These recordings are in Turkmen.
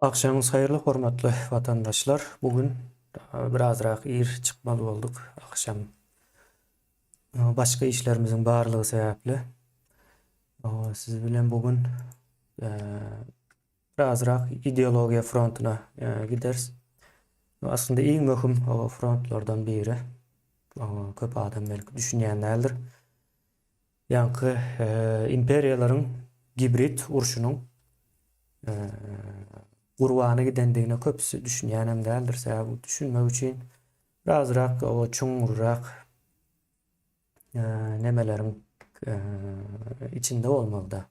Akşamınız hayırlı hormatly vatandaşlar. Bugün birazrak ir çıkmalı olduk. Akşam başka işlerimizin barlığı sebeple. Siz bilen bugün e, birazrak ideologiya frontuna gideriz. Aslında en mühim o frontlardan biri. Köp adam belki düşünýänlerdir. Yankı imperiyaların gibrit urşunun e, gurbany gidendigine köpüsi düşünýänem däldir. Sebäbi bu düşünmek üçin birazrak o çoňurak nemelerin içinde olmalı da.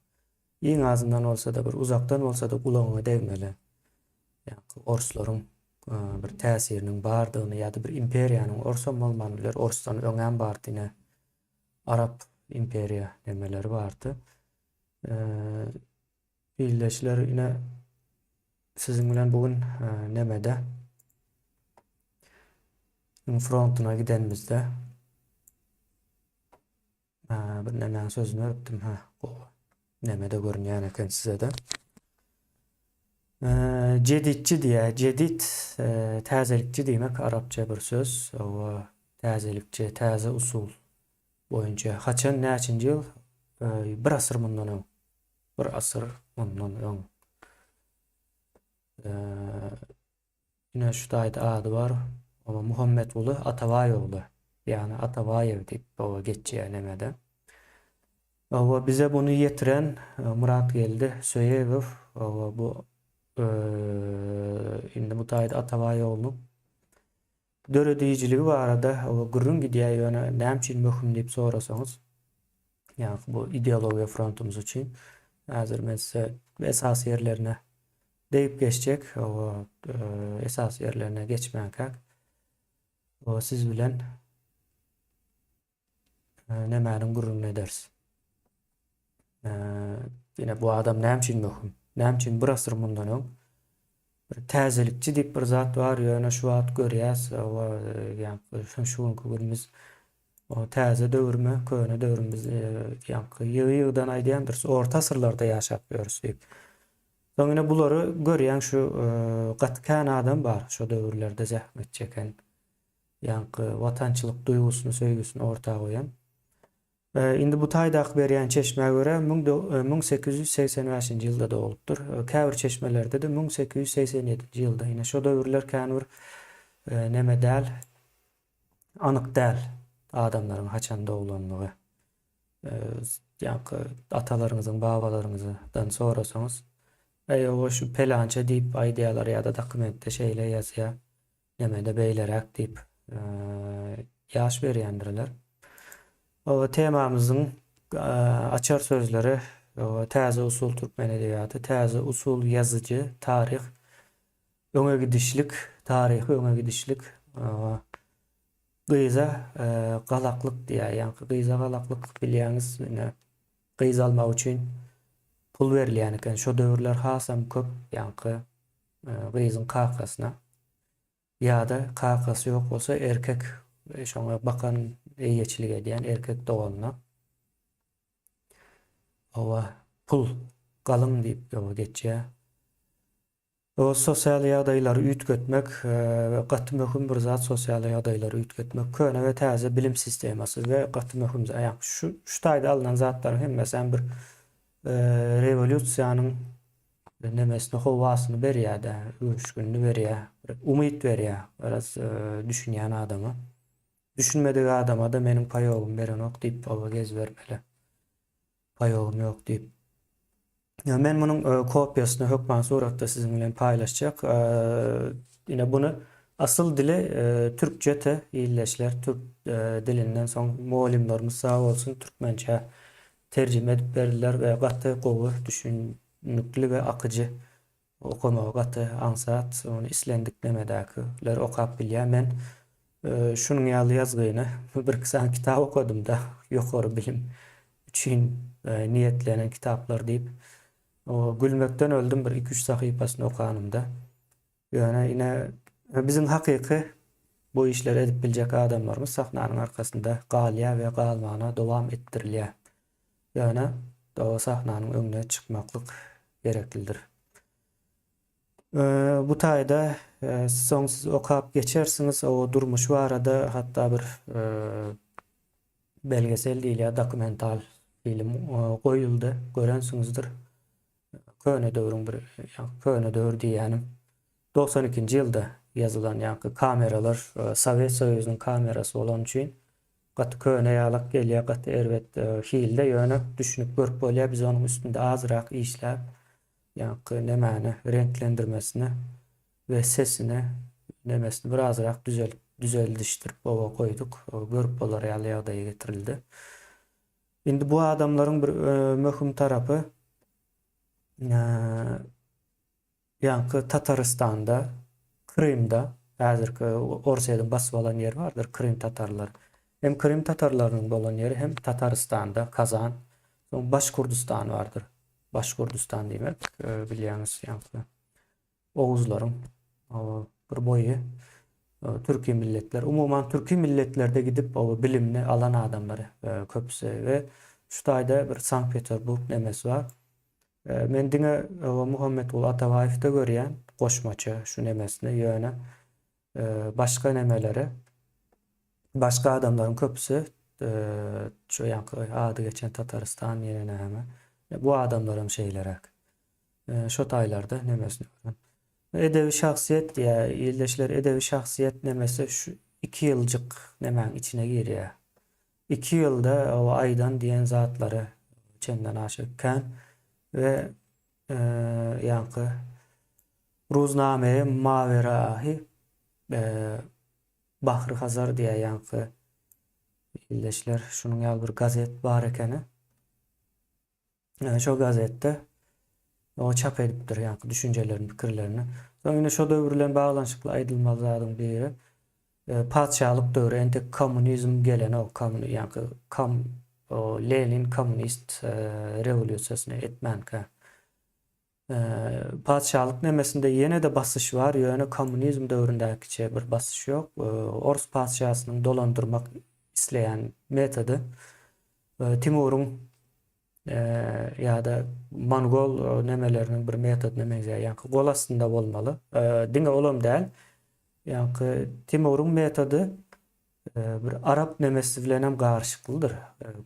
En azından olsa da bir uzaktan olsa da kulagyna degmeli. Yani Orslaryň bir täsiriniň bardygyny ýa-da bir imperiýanyň orsan bolmany biler. Orsdan öňen bardyne Arap imperiýa demeleri bardy. Birleşler ine sizin bilen bugün nemede frontuna gidenimizde bir nemen sözünü öptüm. Nemede görünýän eken size de. Ceditçi diye, cedit täzelikçi diýmek Arapça bir söz. O täzelikçi, täze usul boyunca. Haçan näçinji ýyl? Bir asyr mundan öň. Bir asyr mundan öň. Ine şu taýda ady bar. Ama Muhammed ulu Atavaýoğlu. Yani Atavayev diýip o geçýär nemede. Bize bunu yetiren Murat geldi. Söyev bu indi bu taýda Atavaýoğlu'nun dörediyiciligi barada gurrun gidýär ýöne näçin möhüm diýip sorasaňyz, yani bu ideologiya frontumuz üçin häzir men size esas yerlerine deyip geçecek. Esas yerlerine geçmänkak siz bilen nemäniň gurrun ederiz. Yine bu adam näçin möhüm? Näçin bir asyr mundan öň bir täzelikçi diýip bir zat bar ýöne şu wagt görýäs. Yani şu günümüz o täze döwürme, köne döwürimiz ýygy-ýygydan aýdýandyr. Orta asyrlarda ýaşap ýörüs diýip. Soňra bulary görýän şu gatkan adam bar şu döwürlerde zähmet çeken. Yani watançylyk duýgusyny, söýgüsini ortaga goýan. Indi bu taýdak berýän çeşmege görä 1885-nji ýylda dogulupdyr. Käbir çeşmelerde de 1887-nji ýylda. Ine şo döwürler käbir neme däl, anyk däl adamlaryň haçan dogulanyny. Yani atalaryňyzyň, babalaryňyzdan sorasaňyz, o şu pelança diýip aýdýarlar ýa-da dokumentde şeýle ýazýar. Nemede beýlerek diýip ýaş berýändirler. O temamızın açar sözleri täze usul Türkmen edebiýaty, täze usul yazıcı, tarih, öňe gidişlik, tarihi öňe gidişlik, gyza galaklyk diýär. Yani gyza galaklyk bilýäňiz, gyza almak üçin pul berilýän eken. Şo döwürler hasam köp, yani gyzyň kakasyna ýa-da kakasy ýok bolsa erkek şoňa bakan eýeçilik edýän erkek doganyna pul galyň diýip geçýär. O sosial ýagdaýlary üýtgetmek we gaty möhüm bir zat sosial ýagdaýlary üýtgetmek, köne we täze bilim sistemasy we gaty möhüm şu taýda alynan zatlar hemmesi bir rewolýusiýanyň nemesini howasyny berýär-de, öşgünni berýär, umyt berýär, biraz düşünýän adama. Düşünmedik adama da menin paýogum berenok diýip oba gez bermeli. Paýogum ýok diýip. Ya men munyň kopyasyny hökman suratda sizin bilen paýlaşjak. Ine bunu asıl dili türkçe illeşler. Türk dilinden soň muallimlerimiz sağ bolsun türkmençe terjime edip berdiler we gaty gowy, düşünükli we akyjy okumagy gaty ansat, onu islendik nemedäkiler okap bilýär. Men şunun ýaly ýazgyny bir kısa kitap okudum da ýokary bilim üçin niyetlenen kitaplar diýip o gülmekden öldüm bir 2-3 sahypasyny okanymda. Ýöne ine bizim hakyky bu işleri edip biljek adamlarymız sahnanyň arkasynda galýar we galmana dowam etdirilýär. Ýöne o sahnanyň öňüne çykmaklyk gereklidir. Bu tayda soň siz okap geçersiniz. O durmuş var arada hatta bir belgesel değil ya dokumental film koyuldu. Görensinizdir. Köne dövrün bir köne dövr diýänim. 92-nji ýylda yazılan ýa kameralar Sowet Soýuzynyň kamerasy bolan üçin gaty köne ýalyk gelýär, gaty erbet hilde ýöne düşünüp görüp bolýar. Biz onuň üstünde azrak işläp nemäni renklendirmesini we sesini nemesini birazrak düzeltişdirip owa koyduk. Görüp bolar ýaly ýagdaýa getirildi. Indi bu adamlaryň bir möhüm tarapy Tataristanda, Krymda, häzirki Orsiýadan basyp alan ýer bardyr, Krym tatarlary. Hem Krym tatarlarynyň bolan ýeri hem Tataristanda, Kazan, soň Başkurdistan bardyr. Başkurdistan diýmek, bilýäňiz Oğuzlaryň bir boýy türki milletler, umuman türki milletlerde gidip o bilimni alan adamlary köpüsi we şu taýda bir Sankt Peterburg nemesi var. Men diňe Muhammed Ulu Atabaýev'de görýän goşmaçy şu nemesini ýöne başga nemeleri başga adamlaryň köpüsi şu ady geçen Tataristan ýene näme bu adamlarym şeýlerek şu taýlarda nemesini edebi şahsiýet diýä ýerleşler edebi şahsiýet nemesi şu 2 ýyljyk nemäň içine girýär. 2 ýylda o aýdan diýen zatlary çenden aşykkan ve Ruzname Maverahi Bahri Hazar diýä ýerleşler şunuň ýaly bir gazet bar ekeni. Şo gazetde o çap edipdir düşünjelerini, pikirlerini. Soňra şo döwürlen baglanşykly aýdylmaz zadyň biri padşahlyk döwrü entek kommunizm gelen o Lenin komünist rewolýusiýasyny etmänkä. Padşahlyk nemesinde ýene de basyş var, ýöne kommunizm döwründäkiçe bir basyş ýok. Ors padşahynyň dolandyrmak isleýän metody Timuruň ýa-da Mongol nemeleriniň bir metodyna benzeýär. Gol astynda bolmaly. Diňe olam däl. Timuruň metody bir Arap nemesi bilen hem garşyklydyr.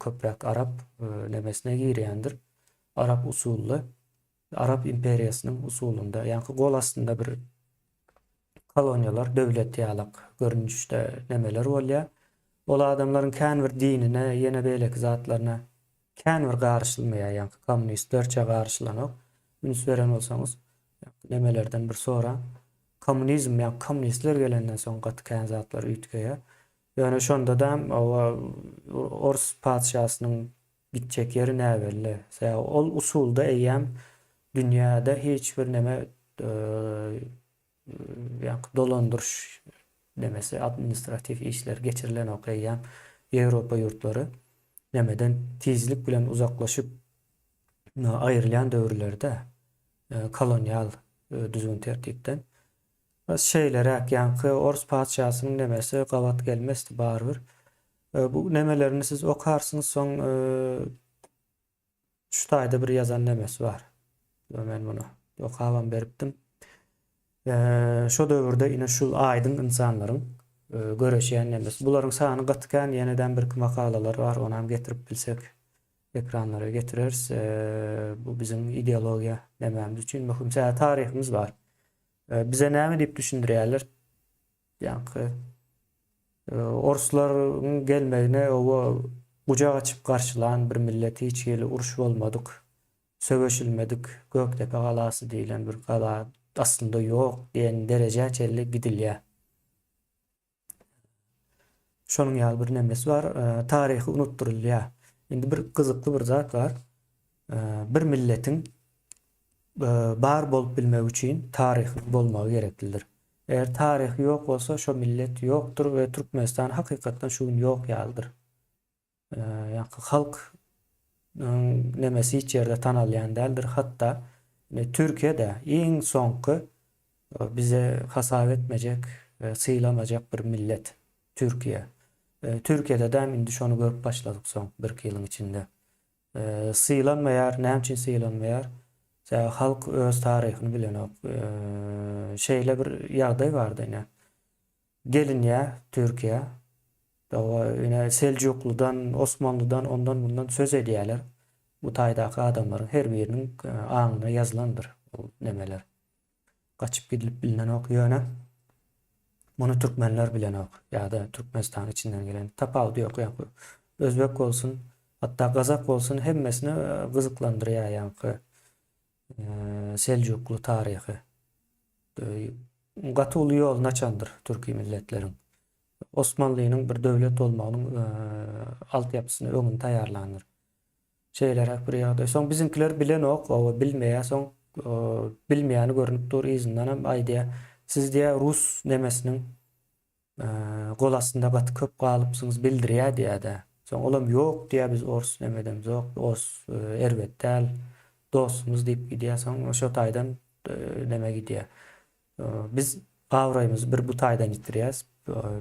Köprek Arap nemesine girýändir. Arap usully, Arap imperiýasynyň usulunda, gol astynda bir koloniýalar, döwlet ýalyk görünüşde nemeler bolýar. Ol adamlaryň kän bir dinine, ýene beýleki zatlaryna kän bir garşylmaýar, kommunistlerçe garşylanok. Üns beren bolsaňyz, nemelerden bir sonra kommunizm kommunistler gelenden soň gaty kän zatlar üýtgeýär. Yani şonda da Ors padşahynyň gitjek ýeri näbelli. Ol usulda eýem dünýäde hiç bir neme dolandyryş demesi administratif işler geçirilen okyaýan Ýewropa ýurtlary nemeden tizlik bilen uzaklaşyp aýrylan döwürlerde kolonial düzgün tertipden şeylere Ors padşahynyň nemesi gawat gelmesdi barbyr. Bu nemelerini siz okarsınız soň şu taýda bir ýazan nemesi var. Men bunu okabam beripdim. Şo döwürde ine şul aýdyň insanlaryň göreşýän nemesi. Bularyň sany gatykän ýeneden bir makalalar var. Onu hem getirip bilsek ekranlara getireriz. Bu bizim ideologiýa nemämiz üçin möhüm tarihimiz var. Bize näme diýip düşündirýärler? Orslaryň gelmegine o gucak açyp garşylan bir millet hiç ýeli uruş bolmadyk, söweşilmedik, Göktepe galasy diýilen bir gala aslında ýok diýen derejä çelli gidilýär. Şonuň ýaly bir nemesi var, taryhy unutturulýar. Indi bir gyzykly bir zat var. Bir milletiň bar bolup bilmek üçin taryh bolmagy gereklidir. Eğer taryh ýok bolsa şo millet ýokdur we Türkmenistan hakykatdan şu gün ýok ýalydyr. Halk nemesi hiç ýerde tanalýan däldir. Hatda Türkiýede iň soňky bize hasap etmejek, syýlamajak bir millet Türkiýe. Türkiýede de indi şonu görüp başladyk soň 1 ýylyň içinde. Syýlanmaýar, näme üçin syýlanmaýar? Halk öz taryhyny bilenok, şeyle bir yağday vardı yine. Gelin ya Türkiye. O yine Selçuklu'dan, Osmanlı'dan, ondan bundan söz ediyorlar. Bu taydaki adamların her birinin anına yazılandır o nemeler. Kaçıp gidilip bilinen ok yöne. Bunu Türkmenler bilen ok. Ya da Türkmenistan içinden gelen. Tapavdi yok yani. Özbek olsun, hatta Kazak olsun hemmesini kızıklandırıyor yani. Selçuklu tarihi. Gatı ulu yoluna çandır Türkiye milletlerin. Osmanlı'nın bir devlet olmanın altyapısını öňünde taýýarlandyr. Şeyler hep bir ýagdaý. Soň bizimkiler bilen ok, o bilmeýär, soň bilmeýäni görünüp dur izinden hem aýdýa. Siz diýä Rus nemesiniň golasynda gaty köp galypsyňyz bildirýär diýär-de. Soň olam ýok diýär, biz Ors nemedem ýok, Ors erbetdäl dostumuz diýip gidýär. Soň şo taýdan neme gidýär. Biz gawraýmyz bir bu taýdan ýitirýäs.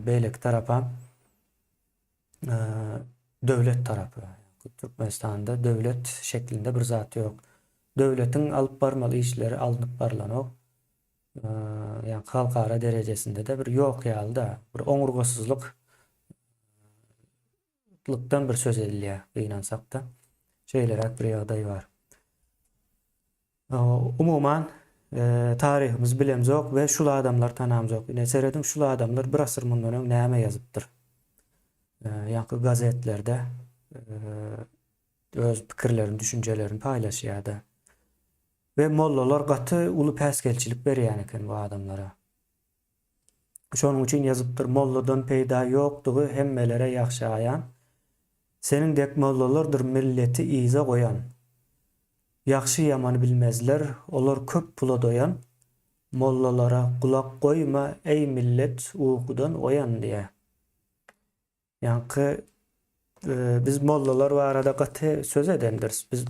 Beýleki tarapa döwlet tarapy. Türkmenistanda döwlet şeklinde bir zat ýok. Döwletiň alyp barmaly işleri alınıp barlanok. Yani halkara derejesinde de bir ýok ýalda, bir oňurgasyzlyk lykdan bir söz edilýär, gynansak da. Şeýlerek bir ýagdaý bar. Umuman tarihimiz bilemzok ve şul adamlar tanamzok. Ine seredim şul adamlar bir asır mundan öň näme ýazypdyr. Ýa-da gazetlerde öz pikirlerini, düşünjelerini paýlaşýar-da. Ve mollalar gaty uly päsgelçilik berýän eken bu adamlara. Şonuň üçin ýazypdyr, molladan peýda ýokdugy hemmelere ýaxşy aýan. Senin dek mollalardyr milleti ize goýan. Ýaxşy ýamany bilmezler, olar köp pula doýan. Mollalara kulak goýma ey millet uykudan oýan diýe. Ýa-ni biz mollalar barada gaty söz edendir. Biz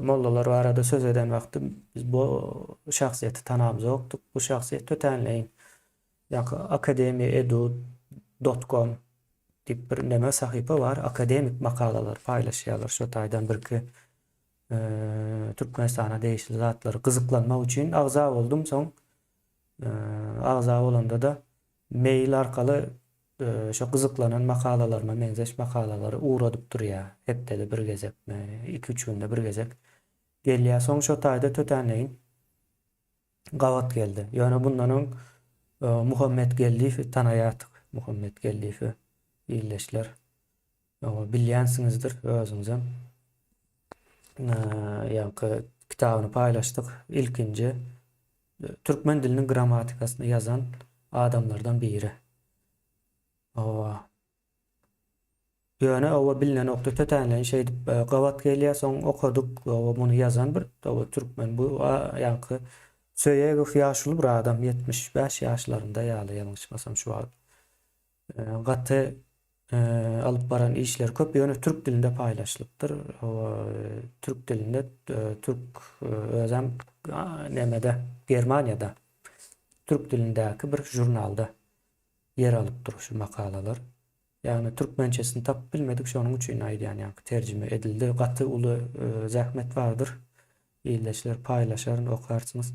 mollalar barada söz eden wagtda biz bu şahsiýeti tanamzokdyk. Bu şahsiýet tötenleýin. Ýa-ni akademiedu.com diýip bir neme sahypa bar. Akademik makalalar paýlaşýarlar. Şo taýdan birki Türkmenistana değişli zatlary gyzyklanmak üçin agza boldum. Soň agza bolanda da mail arkaly şo gyzyklanan makalalarma menzeş makalaları uğradyp durýar. Hepde bir gezekme, 2-3 günde bir gezek gelýär. Soň şo taýda tötenleýin gawat geldi. Ýöne bundan Muhammed Gellifi tanaýardyk. Muhammed Gellifi illeşler. Bilýänsiňizdir özüňizem. Ýa-ni kitabyny paýlaşdyk. İlkinji türkmen diliniň gramatikasyny ýazan adamlardan biri. Ýöne owa bilinen okda tötenleýin şey gawat gelýär, soň okuduk, muny ýazan bir türkmen bu ýa-ni söýegi ýaşly bir adam, 75 ýaşlarynda ýaly ýalňyşmasam şu wagt. Gaty alyp baran işler köp ýöne türk dilinde paýlaşylypdyr. Türk dilinde türk özem nemede Germaniýada türk dilindäki bir jurnalda yer alypdyr şu makalalar. Yani türkmençesini tap bilmedik, şonuň üçin aýdýan ýa-ni terjime edildi. Gaty uly zähmet bardyr. Illeşler paýlaşar, okarsınız.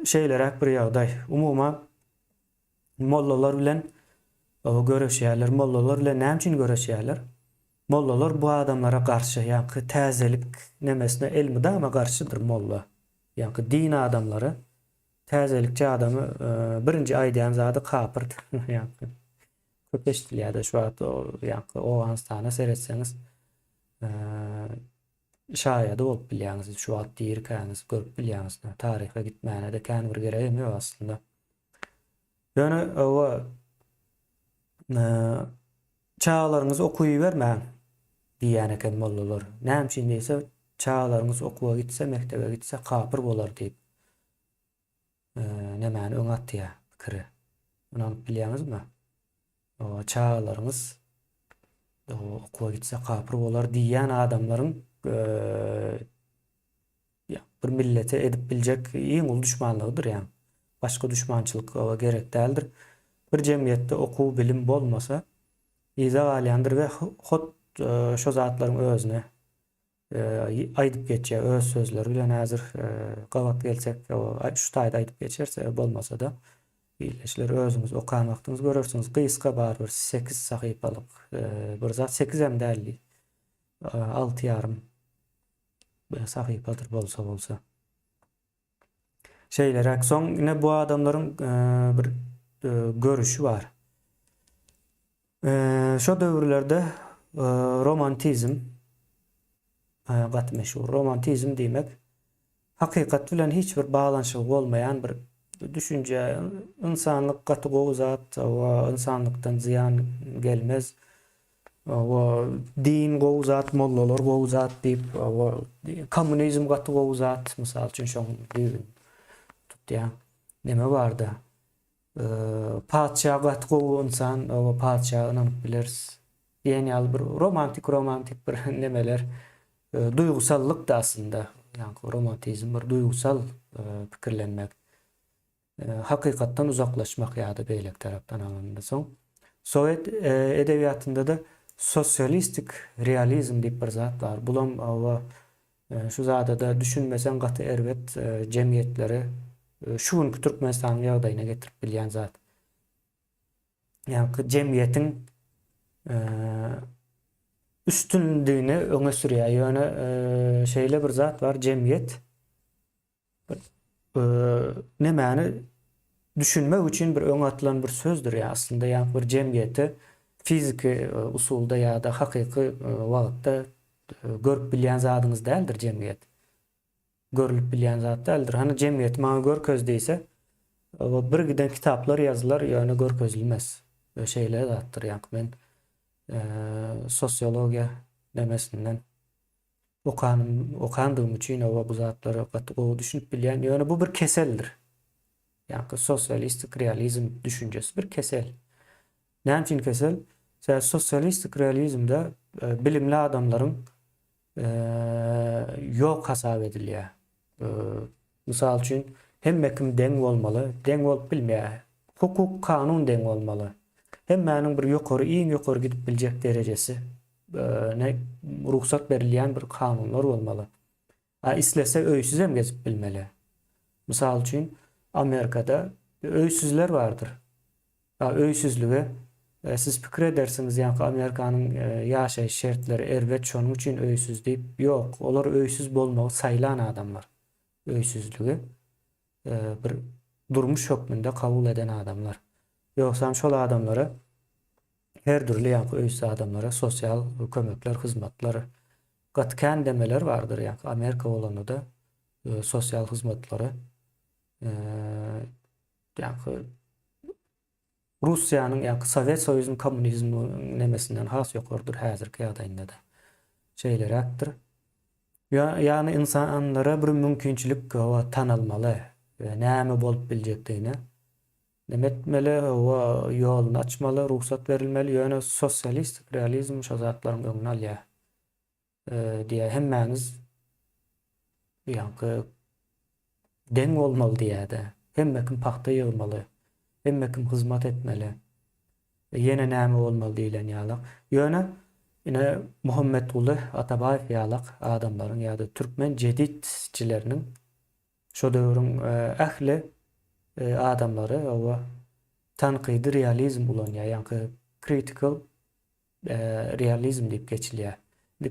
Şeyler bir ýagdaý. Umuman mollalar bilen görüşýärler. Mollalar bilen näme üçin görüşýärler? Mollalar bu adamlara karşı, yani täzelik nemesine elmi dama karşıdır molla. Yani din adamları täzelikçi adamı birinci aýdýan zady kapır. Yani köpeştilýärde şu wagt yani o anstana seretseňiz şaýady bolup bilýäňiz, şu wagt diýirkäňiz, görüp bilýäňiz. Taryha gitmäne de kän bir geregim ýok aslında. Yani o çağlarınız okuýbermäň diýen eken mollalar. Näme üçin diýse, çağlarınız okuwa gitse, mektebe gitse kapır bolar diýip nemäni öňatýar pikiri. Onu bilýäňizmi? O çağlarınız okuwa gitse kapır bolar diýen adamlaryň bir millete edip biljek iň ul düşmanlygydyr ýa-ni. Başga düşmançylyk gerek däldir. Bir jemgyýetde okuw bilim bolmasa izah alýandyr we hot şo zatlaryň özüne aydyp geçýär öz sözleri bilen häzir gabat gelsek şu taýda aydyp geçerse bolmasa da birleşler özüňiz okan wagtyňyz görersiňiz. Gysga bar bir 8 sahypalyk bir zat 8 hem däli 6,5 sahypadyr bolsa. Şeylerek soň ine bu adamlaryň bir görüşi var. Şo döwürlerde romantizm meşhur. Romantizm diýmek hakykat bilen hiç bir baglanyşy bolmayan bir düşünje, insanlyk gaty gowy zat, we insanlykdan ziyan gelmez. We din gowy zat, mollalar gowy zat diýip, kommunizm gaty gowy zat, mysal üçin şoň tutýan neme barda? Padşah gaty gowy insan, we padşahy inanyp bileriz. Ýeni bir romantik bir nemeler, duygusallyk da aslında. Yani romantizm bir duygusal pikirlenmek. Hakykatdan uzaklaşmak ýa-da beýlek tarapdan alanda soň. Sowet edebiýatynda da sosyalistik realizm diýip bir zat var. Bulam şu zada da düşünmesen gaty erwet jemgyýetleri şu günkü Türkmenistanyň ýagdaýyna getirip bilýän zat. Yani jemgyýetiň üstünlüğünü öňe sürýär. Ýöne şeýle bir zat var, jemgyýet nämeni düşünmek üçin bir öňe atylan bir sözdür ya aslında. Yani bir jemgyýeti fiziki usulda ýa-da hakyky wagtda görüp bilýän zadyňyz däldir jemgyýet. Görülüp bilýän zat däldir. Hani jemgyýet maňa görköz diýse, bir giden kitaplar ýazylar, ýöne görkezilmez. Şeýle zatdyr. Yani men sosiologiýa demesinden okandığım için bu zatları o düşünüp bilýän ýöne bu bir keseldir. Yani sosyalistik realizm düşüncesi bir kesel. Näme üçin kesel? Sosyalistik realizmde bilimli adamlaryň ýok hasap edilýär. Mysal üçin hemmekim deň bolmaly, deň bolup bilmeýär. Hukuk, kanun deň bolmaly. Hemmäniň bir ýokary, iň ýokary gidip biljek derejesi ruhsat berilýän bir kanunlar bolmaly. İslese öýsüz hem gezip bilmeli. Mysal üçin Amerikada öýsüzler bardyr. Öýsüzlügi siz pikir edersiniz, ýa-ni Amerikanyň ýaşaýyş şertlери erwet şonuň üçin öýsüz diýip, ýok, olar öýsüz bolmagy saýlan adamlar. Öýsüzlügi bir durmuş hökmünde kabul eden adamlar. Ýoksa şol adamlara her türlü öýsüz adamlara sosial kömekler, hyzmatlar, gatkan demeler bardyr. Yani Amerika bolanda da sosial hyzmatlary yani Russiýanyň ýa-ni Sowet Soýuzynyň kommunizm nemesinden has ýokardyr häzirki ýagdaýynda da. Şeýler akdyr. Ýani insanlara bir mümkinçilik tanalmaly. Näme bolup biljekdigine demetmeli, ýoluny açmaly, ruhsat berilmeli. Ýöne sosyalistik realizm şo zatlaryň öňüne alýar. Diýe hemmäňiz ýa-ni deň bolmaly diýär-de. Hemmekim paxta ýygmaly. Hemmekim hyzmat etmeli. Ýene näme bolmaly diýilen ýalyk. Ýöne ine Muhammed Ulu Atabaýew ýalyk adamlaryň ýa-da türkmen jeditçileriniň şo döwrüň ähli adamlary we tanqidi realizm bolan ýa-ni critical realizm diýip geçilýär.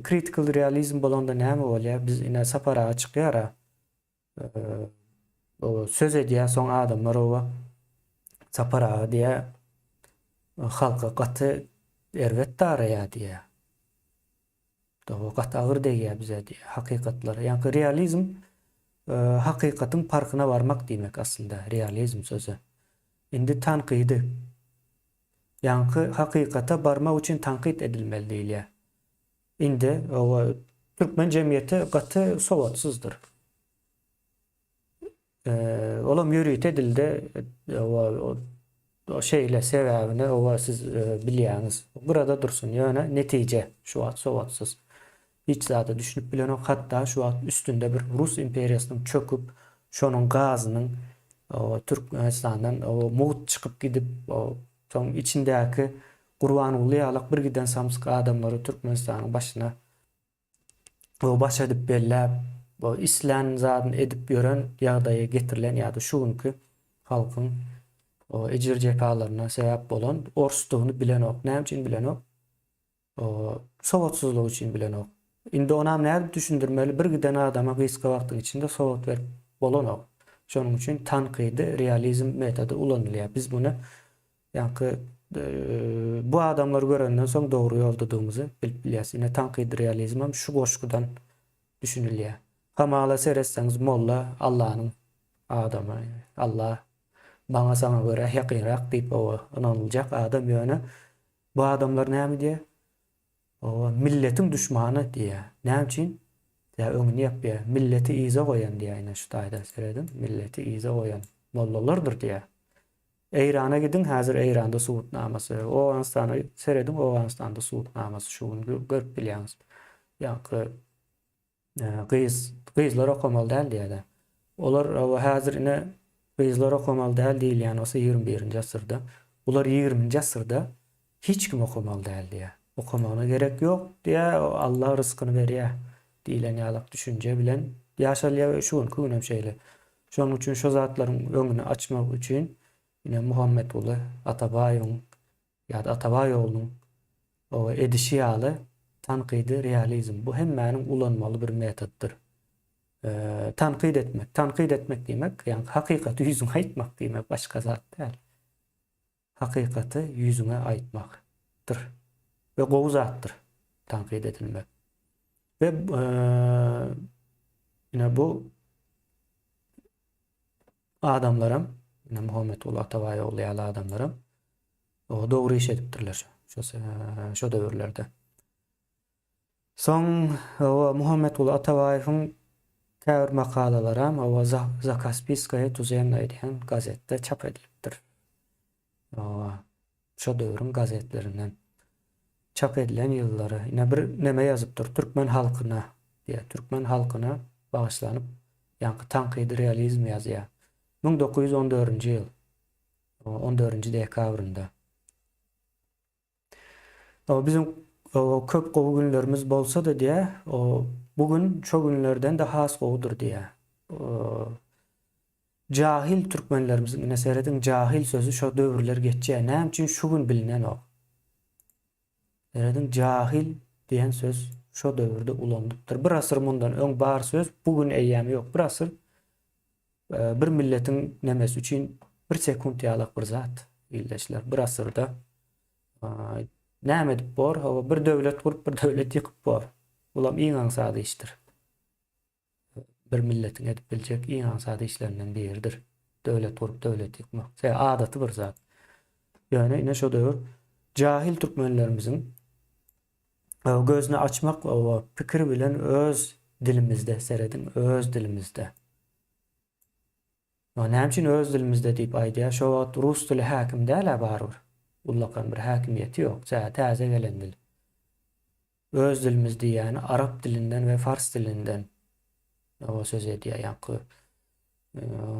Critical realizm bolanda näme bolýar? Biz ine sapara çykýar. O söz edýär soň adamlar o sapara diýe halka gaty erwet daraya diýe. O gaty agyr diýär bize diýe hakykatlar. Ýani realizm hakykatyň parkyna barmak diýmek aslında realizm sözü. Indi tanqidi. Ýani hakykata barmak üçin tanqid edilmeli diýilýär. Indi o türkmen jemgyýeti gaty sowatsyzdyr. Olam ýürüýt edildi o şeýle sebäbini siz bilýäňiz. Burada dursun ýöne netije şu wagt sowatsyz. Hiç zada düşünüp bilen hatda şu wagt üstünde bir Rus imperiýasynyň çöküp şonuň gazynyň Türkmenistandan muht çykyp gidip soň içindäki Gurbanuly ýalyk bir giden samsyk adamlary Türkmenistanyň başyna o baş edip bellep, o islen zatyn edip gören ýagdaýa getirilen ýa-da şuňky halkyň o ejir jepalaryna sebäp bolan orsuzlygyny bilen ok. Näme üçin bilen ok? O sowatsuzlyk üçin bilen ok. Indi onam näme düşündirmeli? Bir giden adama gysga wagtyň içinde sowat berip bolan ok. Şonuň üçin tanqidi realizm metody ulanylýar. Biz bunu ýa-ni bu adamlar görenden soň dogry ýoldadygymy bilip bilýäs. Ine tanqidi realizm hem şu goşgudan düşünilýär. Hamala seretseňiz molla Allahyň adamy. Allah bana sana göre ýakynrak diýip o inanyljak adam ýöne. Bu adamlar näme diýär? O milletiň düşmany diýär. Näme üçin? Ya öňüne ýapýar. Milleti ize goýan diýär ine şu taýda seredim. Milleti ize goýan mollalardyr diýär. Eýrana gidin, häzir Eýranda suwutnamasy. O Awganystany seredim, o Awganystanda suwutnamasy şuny görüp bilýäňiz. Ýa-ni gyzlar okamaly däl diýär. Olar häzir ine gyzlar okamaly däl diýil, ýani osa 21-nji asyrda. Bular 20-nji asyrda hiç kim okamaly däl diýär. Okamana gerek ýok diýär, Allah rızkyny berýär diýilen ýalyk düşünje bilen ýaşalýar şuň künem şeýle. Şonuň üçin şo zatlaryň öňüni açmak üçin ine Muhammed uly Atabaýyň ýa-da Atabaý oğlunyň o edişi ýaly tanqidi realizm. Bu hemmäniň ulanmaly bir metoddur. Tanqid etmek. Tanqid etmek diýmek, ýani hakykaty ýüzüne aýtmak diýmek, başga zat däl. Hakykaty ýüzüne aýtmakdyr. Ve gowy zatdyr tanqid edilmek. Ve ine bu adamlarym, ine Muhammed uly Atabaý oğlu ýaly adamlarym o dogry iş edipdirler şo döwürlerde. Soň o Muhammed uly Atabaýyň käbir makalalary o Zakaspiskaya tuzemna diýen gazetde çap edilipdir. Şo döwrüň gazetlerinden çap edilen ýyllary. Ine bir neme ýazypdyr? Türkmen halkyna diýe. Türkmen halkyna bagyşlanyp ýa-ni tanqidi realizm ýazýar. 1914-nji ýyl 14-nji dekabrynda. O bizim köp gowy günlerimiz bolsa da diýe, o bugün şo günlerden de has gowudur diýe. Jahil türkmenlerimiziň ine seredin jahil sözü şo döwürler geçýär. Näme üçin şu gün bilinen o? Seredin jahil diýen söz şo döwürde ulandypdyr. Bir asyr mundan öň bar söz bugün eýýämi ýok. Bir asyr bir milletiň nemesi üçin bir sekund ýalyk bir zat ildeşler. Bir asyrda näme edip bor? Bir döwlet gurup bir döwlet ýykyp bor. Ulam iň aňsady işdir. Bir milletiň edip biljek iň aňsady işlerinden biridir. Döwlet gurup döwlet ýykmak. Adaty bir zat. Ýöne ine şo döwür jahil türkmenlerimiziň gözüni açmak o pikir bilen öz dilimizde seredin, öz dilimizde. Näme üçin öz dilimizde diýip aýdýar? Şo wagt rus dili häkim däl barbyr. Ullakan bir häkimiýeti ýok. Täze gelen dil. Öz dilimizde ýani arap dilinden we fars dilinden o söz edýär ýa-ni.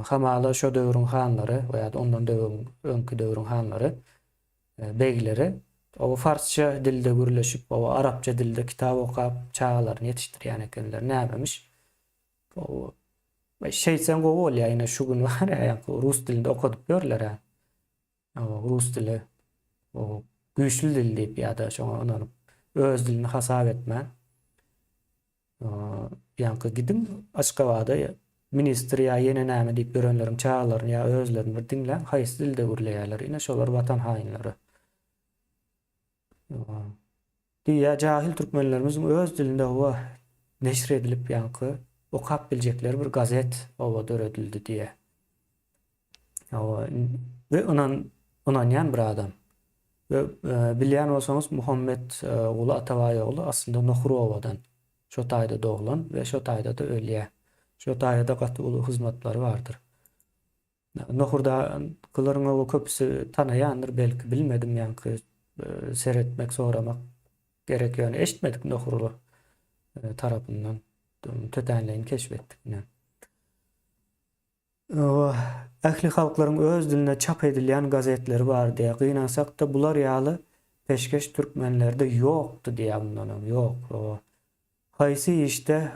Hamala şo döwrüň hanlary we ondan öňkü döwrüň hanlary beýleri o farsça dilde gürleşip o arapça dilde kitap okap çağalaryny ýetişdirýän ekenler. Nämemiş? O şeysen gowy bolýar ýene şu gün var ýa rus dilinde okudyp görler. O rus dili o güýçlü dil diýip ýa-da şoňa onany öz dilini hasap etmän. Ýa-ni gidim Aşgabatda ministr ýa ýene näme diýip görenleriň çağalaryny ýa özlerini bir diňlen haýsy dilde gürleýärler. Ine şolar watan haýynlary. Diýä jahil türkmenlerimiz öz dilinde o neşr edilip ýa-ni okap biljekleri bir gazet o döredildi diýe. Ve onanyan bir adam. Ve bilýän bolsaňyz Muhammed uly Atabaý oğlu aslında Nohruowadan şo taýda doğulan ve şo taýda da ölýär. Şo taýda gaty uly hyzmatlary bardyr. Nohurda kılaryň o köpüsi tanaýandyr belki bilmedim ýa-ni seretmek, soramak gerek ýöne eşitmedik Nohurly tarapyndan tötenlerini keşfettik. Ähli halklaryň öz diline çap edilýän gazetleri bar diýe gynansak da bular ýaly peşkeş türkmenlerde ýokdy diýe bundan ýok. Haýsy işte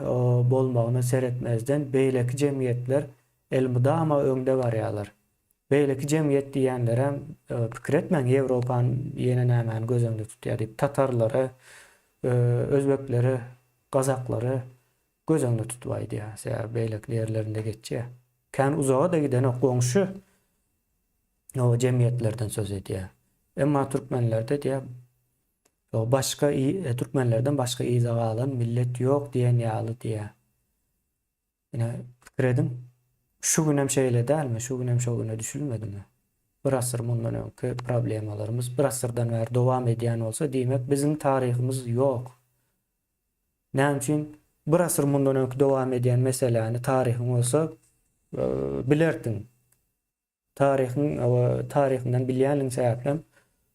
bolmagyny seretmezden beýleki jemgyýetler elmyda ama öňde barýarlar. Beýleki jemgyýet diýenler hem pikir etmäň Ýewropanyň ýene nämäni gözüňde tutýar diýip tatarlary, özbekleri, gazaklary gözüňde tutmaýdy ýa beýleki ýerlerinde geçýär. Kän uzağa da giden goňşy o jemgyýetlerden söz edýär. Emma türkmenlerde diýär o başka Türkmenlerden başka izaga alan millet yok diyen ýaly diýär. Ine pikir edin. Şu gün hem şeýle dälmi? Şu gün hem şo güne düşülmedimi? Bir asır mundan öňki problemalarymız bir asyrdan bäri dowam edýän bolsa diýmek bizim taryhymyz ýok. Näme üçin bir asır mundan öňki dowam edýän meseleni taryhyň bolsa bilerdiň. Taryhyňdan bilýänligiň sebäplem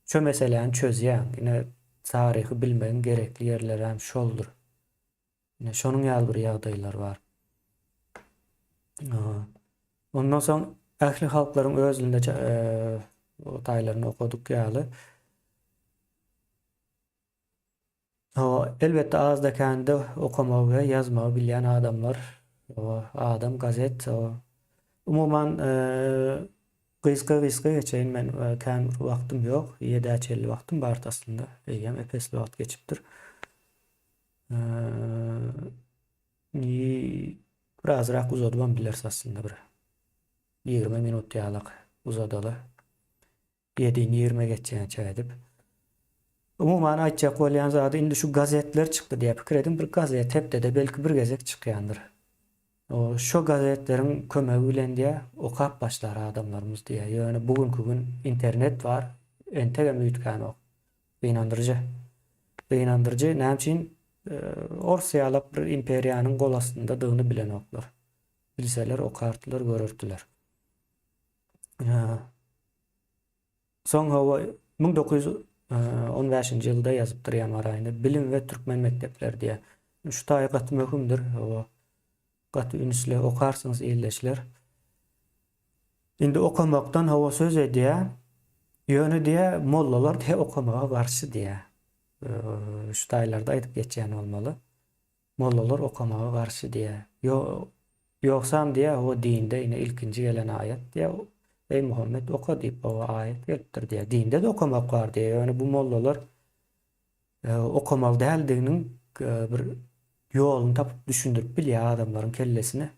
şo meseleni çözýän. Ine taryhy bilmegen gerekli ýerler hem şoldur. Ine şonuň ýaly bir ýagdaýlar bar. Ondan soň ähli halklaryň özünde o taýlaryny okuduk ýaly. Elbetde azda kände okamagy we ýazmagy bilýän adamlar, adam gazet, umuman gysga geçeýin men kän wagtym ýok, 7-50 wagtym bar aslında. Eýem epesli wagt geçipdir. Birazrak uzadymam bilersiz aslında bir 20 minut ýalyk uzadaly. 7-20 geçýän çaýdyp. Umuman aýtjak bolýan zady indi şu gazetler çykdy diýip pikir edin. Bir gazet hepde belki bir gezek çykýandyr. Şo gazetleriň kömegi bilen diýä okap başlar adamlarymız diýä. Ýöne bugünkü gün internet bar, entegem üýtgän ok. Beýnandyrjy näme üçin Orsiýalap bir imperiýanyň gol astynda dygyny bilen oklar. Bilseler okartdylar, görürdiler. Soň hawa 1915-nji ýylda ýazypdyr ýanwar aýynda Bilim we Türkmen mekdepleri diýä. Şu taýgat möhümdir. Gaty ünsle okarsyňyz ýerleşler. Indi okamakdan hawa söz edýär. Ýöne diýä mollalar diýä okamaga garşy diýä. Şu taýlarda aýdyp geçýän bolmaly. Mollalar okamaga garşy diýä. Ýoksam diýä o dinde ine ilkinji gelen aýat diýä. Ey Muhammed oka diýip o aýat gelipdir diýä. Dinde de okamak bar diýä. Ýöne bu mollalar okamal däldiginiň bir ýoluny tapyp düşündirip bilýär adamlaryň kellesine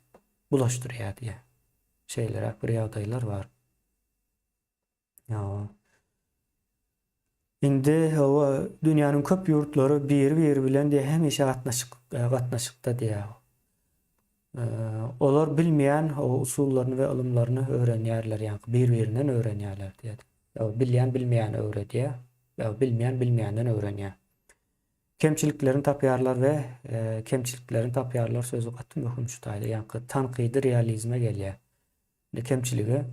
bulaşdyrýar diýä. Şeýler bir ýagdaýlar bar. Indi hawa dünýäniň köp ýurtlary biri bilen diýe hemişe gatnaşykda diýä. Olar bilmeýän o usullaryny we ilmlaryny öwrenýärler, ýani bir-birinden öwrenýärler diýär. Bilýän bilmeýän öwredýär, bilmeýän bilmeýänden öwrenýär. Kemçiliklerini tapýarlar we kemçiliklerini tapýarlar sözü gaty möhüm şu taýda, ýani tanqidi realizme gelýär. Kemçiligi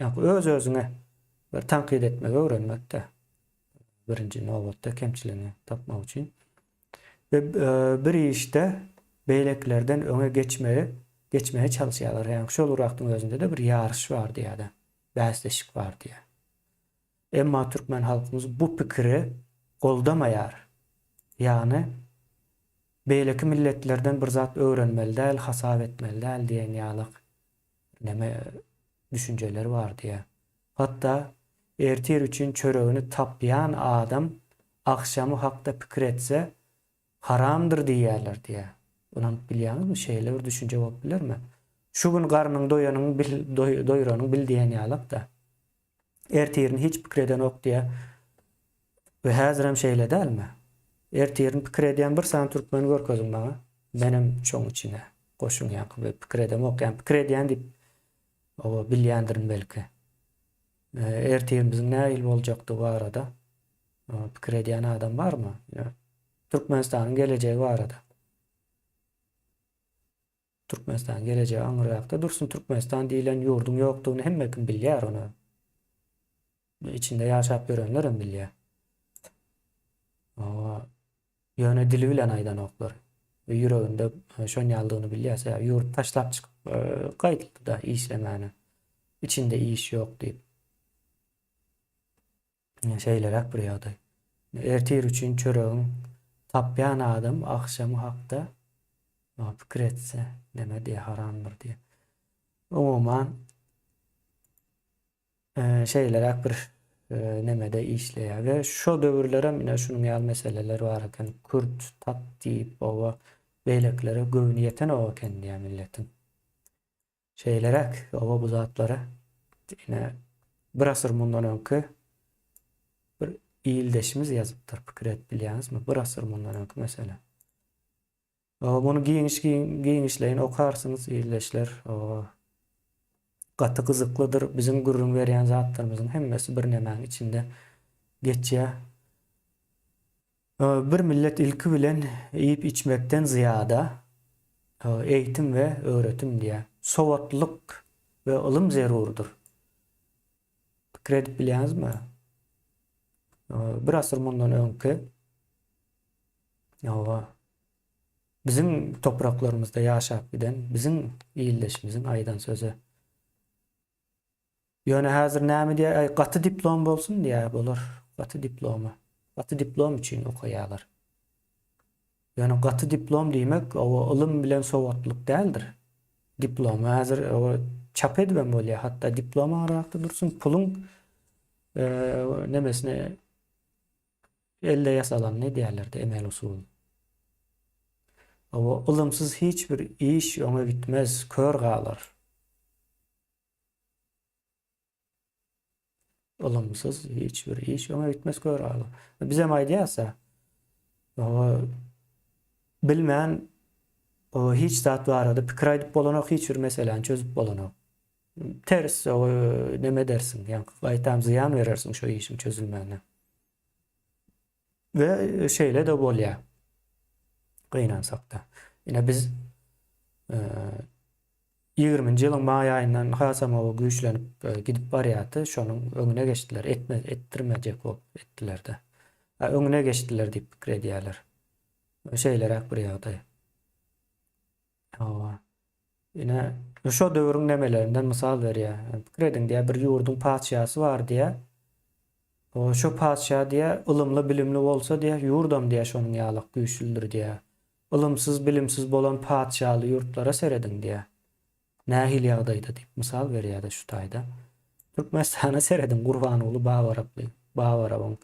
ýani öz-özüne bir tanqid etmege öwrenmekde. Birinji nowatda kemçiligini tapmak üçin. Ve bir işte beýleklerden öňe geçmeye çalışýarlar. Ýani şol wagtyň özünde de bir ýarış bar diýär. Bäsleşik bar diýär. Emma türkmen halkymyz bu pikiri goldamaýar. Ýani beýleki milletlerden bir zat öwrenmeli däl, hasap etmeli däl diýen ýalyk näme düşünjeleri bar diýär. Hatda ertir üçin çöregini tapýan adam akşamy hakda pikir etse haramdyr diýerler diýär. Onu bilýänmi? Şeýle bir düşünje bolup bilermi? Şu gün garnyň doýuranyň bildiýän ýalyk da. Ertirin hiç pikir eden ok diýär. We häzir hem şeýle dälmi? Ertirin pikir edýän bir san türkmen görkezim baňa. Menem şoň içine goşuň ýaky pikir edem ok. Ýani pikir edýän diýip o bilýändirin belki. Ertirin näil boljakdy bu arada? Pikir edýän adam barmy? Türkmenistanyň geleceği bu arada. Türkmenistan geleceği aňyrakda dursun. Türkmenistan diýilen ýurdun ýokdugyny hemme kim bilýär onu. İçinde ýaşap görenler hem bilýär. Ýöne dili bilen aýdan oklar. We ýüreginde şoň ýaldygyny bilýärse, ýurt taşlap çykyp gaýtyldy da işlemäni. İçinde iş ýok diýip. Şeýlerek bir ýagdaý. Ertir üçin çöregiň tapyan adam akşamı hakda fikir etse neme diye haramdır diye. Umuman şeyler bir nemede işleýär ve şo döwürlere mine şunun ýaly meseleler bar eken Kürt, tat diýip owa beýleklere göwüni ýeten owa eken diýär milletin. Şeylerek owa bu zatlara ine bir asır mundan öňkü bir iýildeşimiz ýazypdyr. Pikir et bilýäňizmi? Bir asır mundan öňkü mesele. Bunu giňişleýin okarsynız iýildeşler. Gaty gyzyklydyr. Bizim gurrun berýän zatlarymyzyň hemmesi bir nemäň içinde geçýär. Bir millet ilki bilen iýip içmekden ziyada eğitim ve öğretim diye sowatlyk ve ilm zerurdur. Pikir edip bilýäňizmi? Bir asır mundan öňkü bizim topraklarımızda yaşap giden bizim iýildeşimiziň aýdan söze. Ýöne häzir näme diýär? Gaty diplom bolsun diýär bolar. Gaty diplomy. Gaty diplom üçin okaýarlar. Ýöne gaty diplom diýmek o ilm bilen sowatlyk däldir. Diplom häzir çap edilen bolýar. Hatta diploma arakda dursun puluň nemesine elde yasalan ne diýerlerdi emel usul. O ilmsiz hiçbir iş öňe gitmez, kör galar. Ilmsiz hiçbir iş öňe gitmez, kör galar. Bize maýdýasa bilmän hiç zat barada pikir aýdyp bolanok hiç bir meseleni çözüp bolanok. Ters neme dersin? Yani gaýtam ziyan berersin şo işin çözülmegine. Ve şeyle de bolýar. Gynansak da. Ine biz 20-nji ýylyň maý aýyndan hasam o güýçlenip gidip barýardy. Şonuň öňüne geçdiler. Ettirmejek bolup etdiler de. Öňüne geçdiler diýip pikir edýärler. Şeylerek bir ýagdaý. Ine şo döwrüň nemelerinden mysal berýär. Pikir ediň diýär bir ýurdun paçyasy bar diýär. Şo paçya diýär ilmli bilimli bolsa diýär ýurdam diýär şonuň ýalyk güýçlüdür diýär. Ilmsiz bilimsiz bolan paçyaly ýurtlara serediň diýär. Nähil ýagdaýda diýip mysal berýär şu taýda. Türkmenistana serediň Gurbanyly Bawarabyň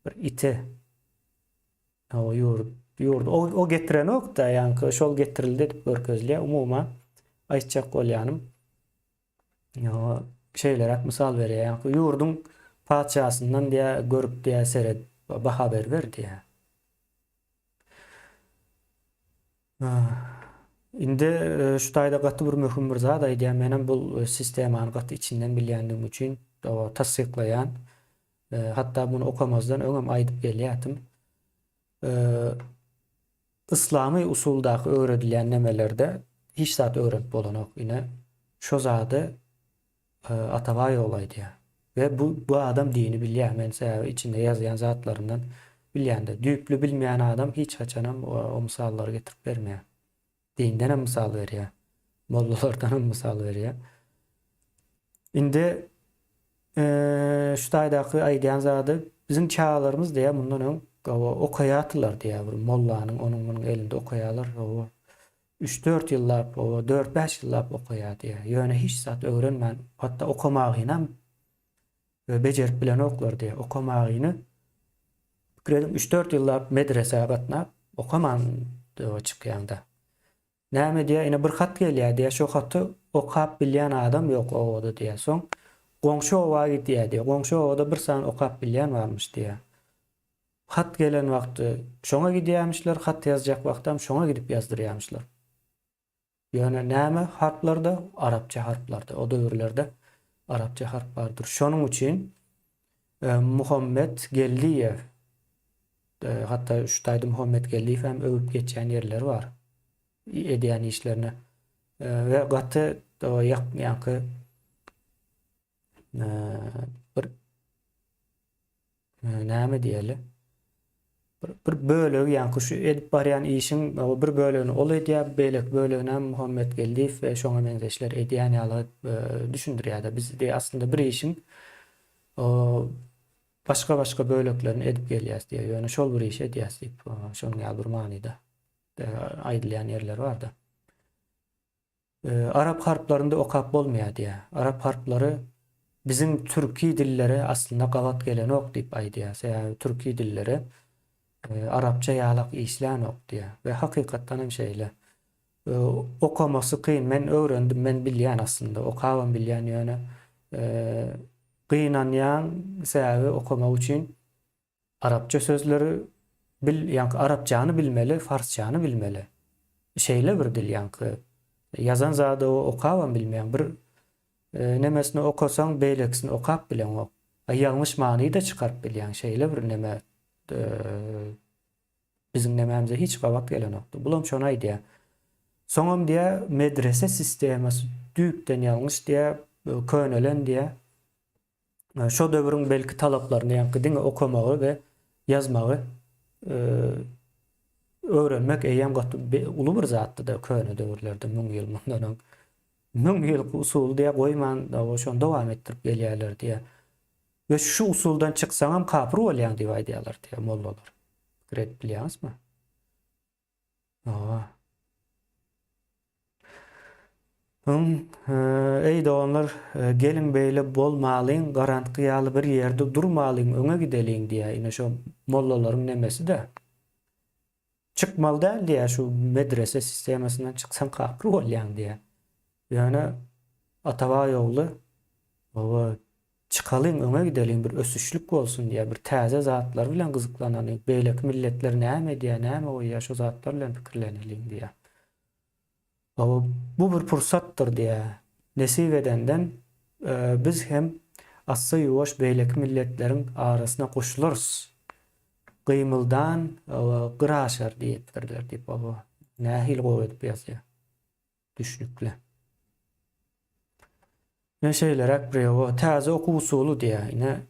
bir iti. O ýurt o getiren okda ýanky şol getirildi diýip görkezlýär. Umuman aýtjak bolýanym şeylerek mysal berýär. Ýanky ýurdun paçyasyndan diýär görüp diýär sered baha ber diýär. Indi şu taýda gaty bir möhüm bir zat aýdýar. Menem bu sistemany gaty içinden bilýändigim üçin tasdiklaýan hatta bunu okamazdan öňem aýdyp gelýärdim. Islamy usuldaky öwredilýän nemelerde hiç zat öwrenip bolanok ine şo zady atabaý olaýdy. Ve bu adam dini bilýär. Men içinde ýazýan zatlaryndan bilýände. Düýpli bilmeýän adam hiç haçanam o mysallary getirip bermeýär. Dinden hem mysal berýär. Mollalardan hem mysal berýär. Indi şu taýdaky aýdýan zady bizim çağlarymız diýär mundan öň okaýatlar diýär bir mollanyň onun elinde okaýarlar. 3-4 ýyllap, 4-5 ýyllap okaýar diýär. Ýöne hiç zat öwrenmän, hatta okamagyny hem bejerip bilen oklar diýär. Okamagyny 3-4 ýyllap medrese gatnap okaman çykýanda. Näme diýär? Ine bir hat gelýär diýär. Şo haty okap bilýän adam ýok owada diýär. Soň goňşy owaga gitýär diýär. Goňşy owada bir san okap bilýän barmyş diýär. Hat gelen wagty şoňa gidýärmişler, hat ýazjak wagtam şoňa gidip ýazdyrýarmışlar. Ýöne näme harplarda? Arapça harplarda. O döwürlerde Arapça harp bardyr. Şonuň üçin Muhammed Gelliýew hatta şu taýda Muhammed Gelliýew hem öwüp geçýän ýerleri bar. Edýän işlerini ve gaty ýaky bir näme diýeli? Bir bölegi ýanky şu edip barýan işiň bir bölegini ol edýär, beýlek bölegine Muhammed Gelliýew we şoňa benzeşler edýän ýaly düşündirýär. Biz de aslında bir işiň başka böleklerini edip gelýäs diye. Yani şol bir iş edýäs diýip şonuň ýaly bir manyda aýdylýan yerler var da. Arap harplarında okap bolmaýar diye. Arap harpları bizim türki dillere aslında gavat gelen ok diýip aýdýar. Yani türki dilleri Arapça ýalak işlän ok diye. Ve hakykatdan hem şeýle. Okamasy kyn. Men öwrendim, men bilýän aslında. Okabam bilýän ýöne. Gynanýan sebäbi okamak üçin Arapça sözleri ýa-ni Arapçany bilmeli, Farsçany bilmeli. Şeýle bir dil ýa-ni yazan zady okabam bilmeýän bir nemesini okasaň beýleksini okap bilen ok. Ýalňyş manyny da çykaryp bilýän şeýle bir neme bizim nemämize hiç gawat gelen okdy. Bulam şonu aýdýar. Soňam diýe medrese sistemasi düýkden ýalňyş diýe könelen diýe şo döwrüň belki talaplaryny ýa-ni diňe okamagy we ýazmagy öwrenmek eýem gaty uly bir zatdy da köne döwürlerde 1000 ýyl mundan 1000 ýyl usul diýe goýman da şonu dowam etdirip gelýärler diýe. Ve şu usuldan çyksaňam kapyr bolýan diýip aýdýarlar diýe mollalar. Gret bilýäňizmi? Ey doganlar, gelin beýle bolmalyň, garantky ýaly bir ýerde durmalyň, öňe gideliň diýe. Ine şo mollalaryň nemesi de. Çykmaly däl diýe, şu medrese sistemasinden çyksaň kapyr bolýan diýe. Ýöne Atabay ogly baba çıkalyň, öňe gideliň, bir ösüşlük bolsun diýe, bir täze zatlar bilen gyzyklananyň, beýleki milletler näme diýe, näme goýýar, şo zatlar bilen pikirleneliň diýe. Bu bir pursatdyr diye nesip edenden biz hem assa ýuwaş beýleki milletlerin arasına goşuluruz. Gymyldan gyraşar diýipdirler diýip baba. Nähil goýup ýazýar. Düşnükle. Ne şeýlerek bir täze oku usuly diýe. Ine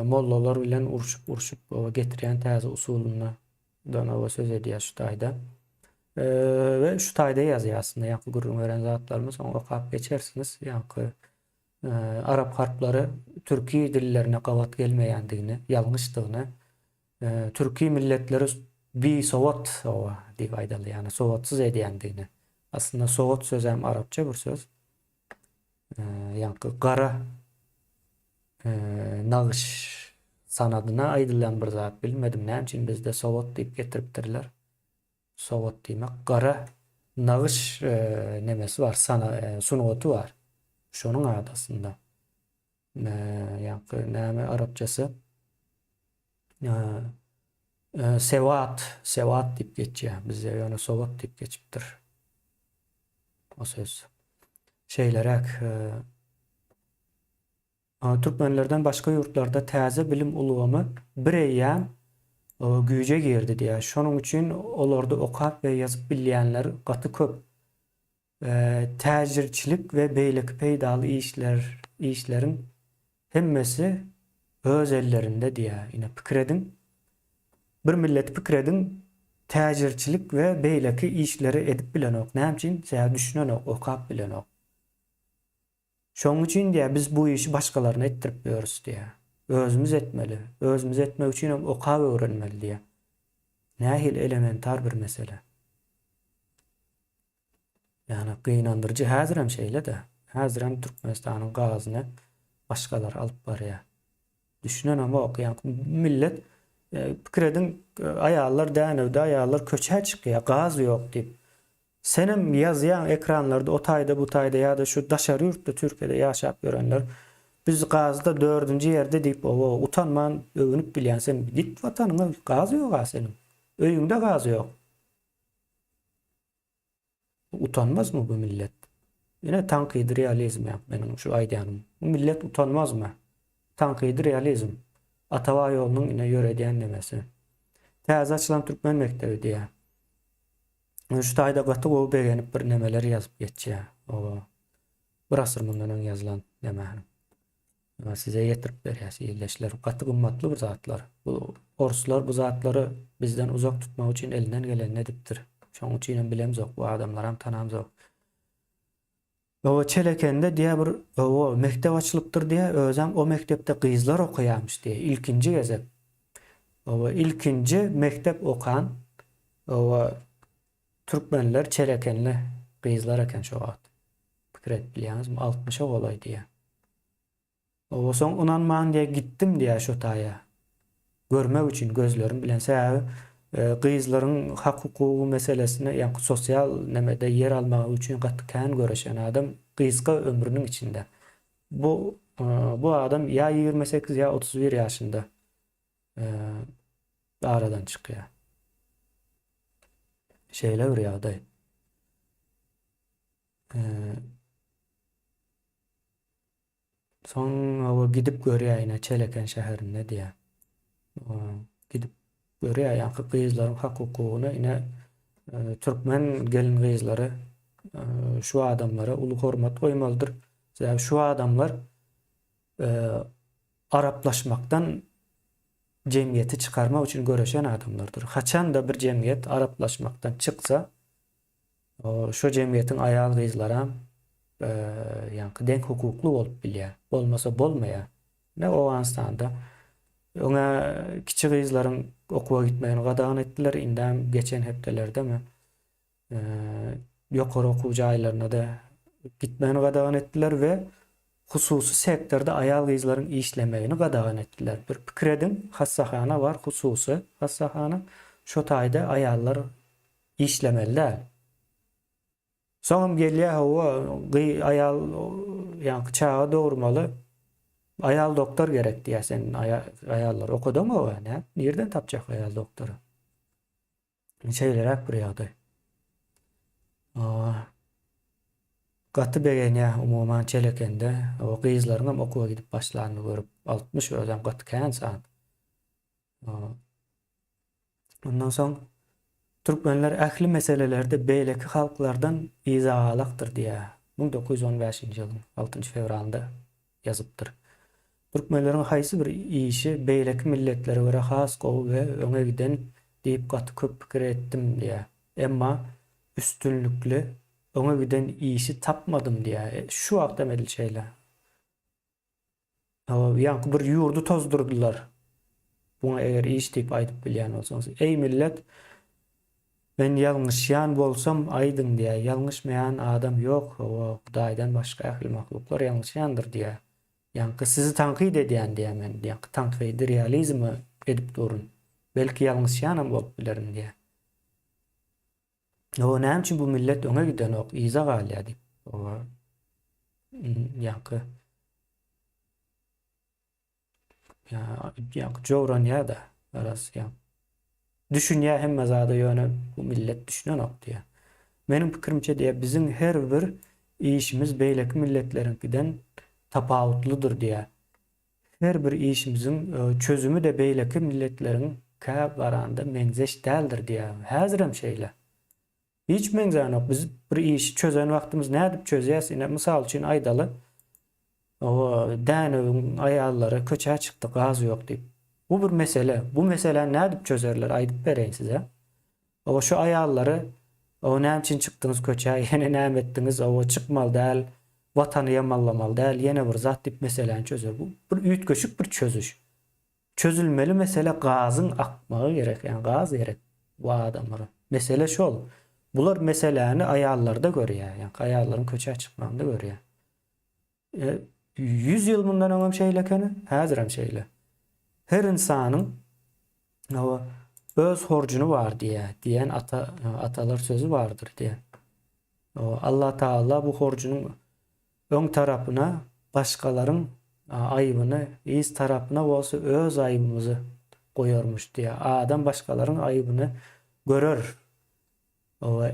mollalar bilen urşup getirýän täze usulyny dana söz edýär şu taýda. Ve şu taýda ýazýar aslında ýa-ni gurrun ören zatlarymyz onu okap geçersiniz. Ýa-ni Arap harpları türki dillerine gawat gelmeýändigini, ýalňyşdygyny, türki milletleri bir sowat diýip aýdyldy, ýa-ni sowatsyz edýändigini. Aslında sowat söz hem Arapça bir söz. Ýa-ni gara nagyş sanadyna aýdylan bir zat bilmedim näme üçin bizde sowat diýip getiripdirler. Sowat diýmek gara nagyş nemesi var, sunugaty var. Şonuň adasında. Ýa-ni näme Arapçasy sewat diýip geçýär. Bizde ýöne sowat diýip geçipdir. O söz. Şeýlerek Türkmenlerden başka yurtlarda täze bilim ulgamy bir eýýän güýje girdi diýär. Şonuň üçin olarda okap we ýazyp bilýänler gaty köp. Täjirçilik we beýleki peýdaly işlerin hemmesi öz ellerinde diýär. Ine pikir edin. Bir millet pikir edin, täjirçilik we beýleki işleri edip bilen ok. Näme üçin? Sähä düşünen ok, okap bilen ok. Şoň üçin diýär biz bu işi başgalaryna etdirip berýärys diýär. Özümüz etmeli. Özümüz etmek üçin okap öwrenmeli diýär. Nähil elementar bir mesele. Yani gynandyrjy häzir hem şeýle de. Häzir hem Türkmenistanyň gazyny başgalar alyp barýar. Düşünen ama okuyan millet pikir edin aýallar dänewde aýallar köçe çykýar, gaz ýok diýip. Senem ýazýan ekranlarda o taýda bu taýda ýa-da şu daşary ýurtda Türkiýede ýaşap görenler biz gazda 4-nji ýerde diýip utanman öwünüp bilýän sen git watanyňa gaz ýok senin. Öýüňde gaz ýok. Utanmazmı bu millet? Yine tankidi realizm benim şu aýdýanym. Bu millet utanmazmı? Tankidi realizm. Atabay ýolunyň ine ýöredýän nemesi. Täze açylan Türkmen mektebi diýär. Şu taýda gaty gowy begenip bir nemeler ýazyp geçýär. Bir asyr mundan ýazylan neme. Size getirip berýär ýerleşler. Gaty gymmatly bir zatlar. Bu orslar bu zatlary bizden uzak tutmak üçin elinden geleni edipdir. Şoň üçin bilem zok, bu adamlar hem tanam zok. O çelekende diye bir o mektep açılıptır diye özüm o mektepte kızlar okuyamış diye ilkinci gezek. O ilkinci mektep okan o Türkmenler çelekenli kızlar eken şu vaxt. Fikir etdiýäňiz 60'a bolay diye. O soň unanman diye gittim diye şu taya. Görmek üçin gözlerim bilen sebäbi kızlaryň hak hukuky meselesine ýa sosial nemede yer almagy üçin gatykän göreşen adam kıyska ömrünün içinde. Bu adam ya 28 ya 31 yaşında aradan çıkıyor. Şeyler ya da son gidip görüyor yine Çeleken şehrinde diye. O, gidip görüyor yani kızların hak hukukunu yine Türkmen gelin kızları şu adamlara ulu hormat koymalıdır. Yani şu adamlar Araplaşmaktan cemiyeti çıkarma için görüşen adamlardır. Haçan da bir cemiyet Araplaşmaktan çıksa şu cemiyetin ayağı kızlara yani denk hukuklu olup bilýär. Olmasa bolmaya. Ne o anstanda ona kiçik kızların okuwa gitmegini gadağan ettiler. Indem geçen hepdelerde mi ýokary okuwjy aýlaryna da gitmegini gadağan ettiler ve hususy sektorda aýal gyzlaryň işlemegini gadağan etdiler. Bir pikir edin, hassahana var, hususy hassahana. Şo taýda aýallar işlemeli däl. Soňam gelýär o aýal ýa çağa dogurmaly. Aýal doktor gerek diýär sen aýallar okudyňmy o? Nerden tapjak aýal doktoru? Şeýlerek bir ýagdaý. Gatı begenýä umuman Çelekende o gyzlaryň okuwa gidip başlaryny görüp 60 özüm gatykän san. Ondan soň Türkmenler ähli meselelerde beýleki halklardan izahalaktır diye 1915-nji ýylyň 6 fevralynda ýazypdyr. Türkmenleriň haýsy bir işi beýleki milletlere göre has gowy we öňe giden diýip gaty köp pikir etdim diye. Emma üstünlükli öňe giden işi tapmadım diye. Şu wagtda medil şeýle. Ýa-ni bir ýurdu tozdurdular. Buna eger iş diýip aýdyp bilýän bolsaňyz, ey millet, ben ýalňyşýan bolsam aýdyň diye. Ýalňyşmaýan adam ýok. O Hudaýdan başga ähli mahluklar ýalňyşýandyr diye. Ýa-ni sizi tanqid edýän diye men. Ýa-ni tanqidi realizmi edip durun. Belki ýalňyşýanam bolup bilerim diye. O näme üçin bu millet öňe giden ok izah alýar diýip. O ýa-ni ýa jowran ýa-da aras ýa. Düşünýär hemme zada ýöne bu millet düşünen ok diýär. Menim pikirimçe diýär biziň her bir işimiz beýleki milletleriňkinden tapawutlydyr diýär. Her bir işimiziň çözümü de beýleki milletleriň käp baranda meňzeş däldir diýär. Häzirim şeýle. Hiç meňzeň ok. Biz bir işi çözen wagtymyz nädip çözýäs? Ine mysal üçin aýdaly o dänebiň aýallary köçe çykdy, gaz ýok diýip. Bu bir mesele. Bu mesele nädip çözerler? Aýdyp bereň size. O şu aýallary o näme üçin çykdyňyz köçe? Ýene näme etdiňiz? O çykmaly däl, watany ýamanlamaly däl, ýene bir zat diýip meseleni çözer. Bu bir üýtgeçik bir çözüş. Çözülmeli mesele gazyň akmagy gerek. Yani gaz gerek bu adamlara. Mesele şol. Bular meseleni aýallarda görýär. Yani aýallaryň köçe çykmagynda görýär. 100 ýyl mundan öňem şeýlekeni, häziram şeýle. Her insanyň öz horjuny bar diýen atalar sözü bardyr diýen. Allah Taala bu horjunyň öň tarapyna başgalaryň aýybyny iz tarapyna bolsa öz aýybymyzy goýarmuş diýär. Adam başgalaryň aýybyny görer.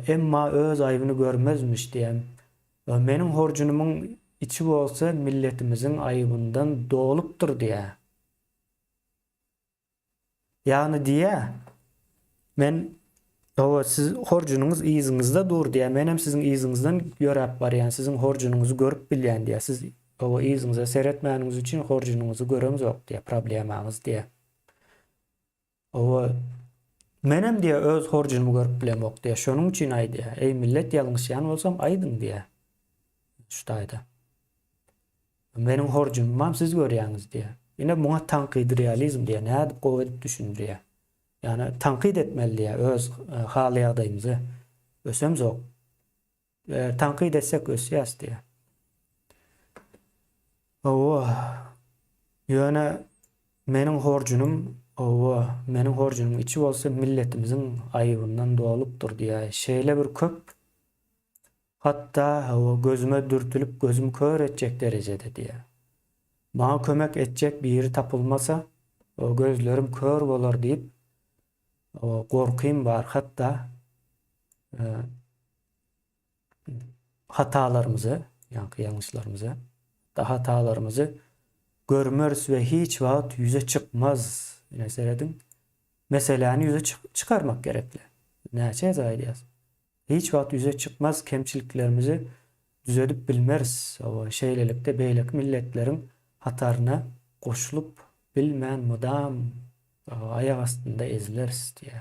Emma öz aýybyny görmezmiş diýen. Meniň horjunymyň içi bolsa milletimiziň aýybyndan dolupdyr diýär. Ýani diýär, men siz horjunuňyz iziňizde dur diýär. Men hem siziň iziňizden göräp barýan, siziň horjunuňyzy görüp bilýän diýär. Siz o iziňize seretmäniňiz üçin horjunuňyzy göreňiz ok diýär, problemaňyz diýär. Menem diýär öz horjunumy görüp bilem ok diýär. Şonuň üçin aýdy. Ey millet ýalňyşýan bolsam aýdyň diýär. şuýda. Meniň horjumam siz görýäňiz diýe. Ine muňa tanqid realizm diýe näde gowy düşündirýär. Yani tanqid etmeli diýe öz haly ýagdaýymyzy. Ösem zok. Tanqid etsek ösýäs diýe. Ýöne meniň horjunum içi bolsa milletimiziň aýybyndan dolupdur diýe. Şeýle bir köp hatta gözüme dürtülüp gözüm kör etjek derejede diýe. Maňa kömek etjek biri tapylmasa o gözlerim kör bolar diýip gorkym bar. Hatta hatalarımızı, yani yanlışlarımızı, hatalarımızı görmez ve hiç vaat yüze çıkmaz. Meseleni yüze çıkarmak gerekli. Näçe zaýdýas? Hiç vaat yüze çıkmaz kemçiliklerimizi düzelip bilmeriz. O şeýlelikde beýlek milletlerin hataryna goşulup bilmän mudam aýak astynda ezileriz diýe.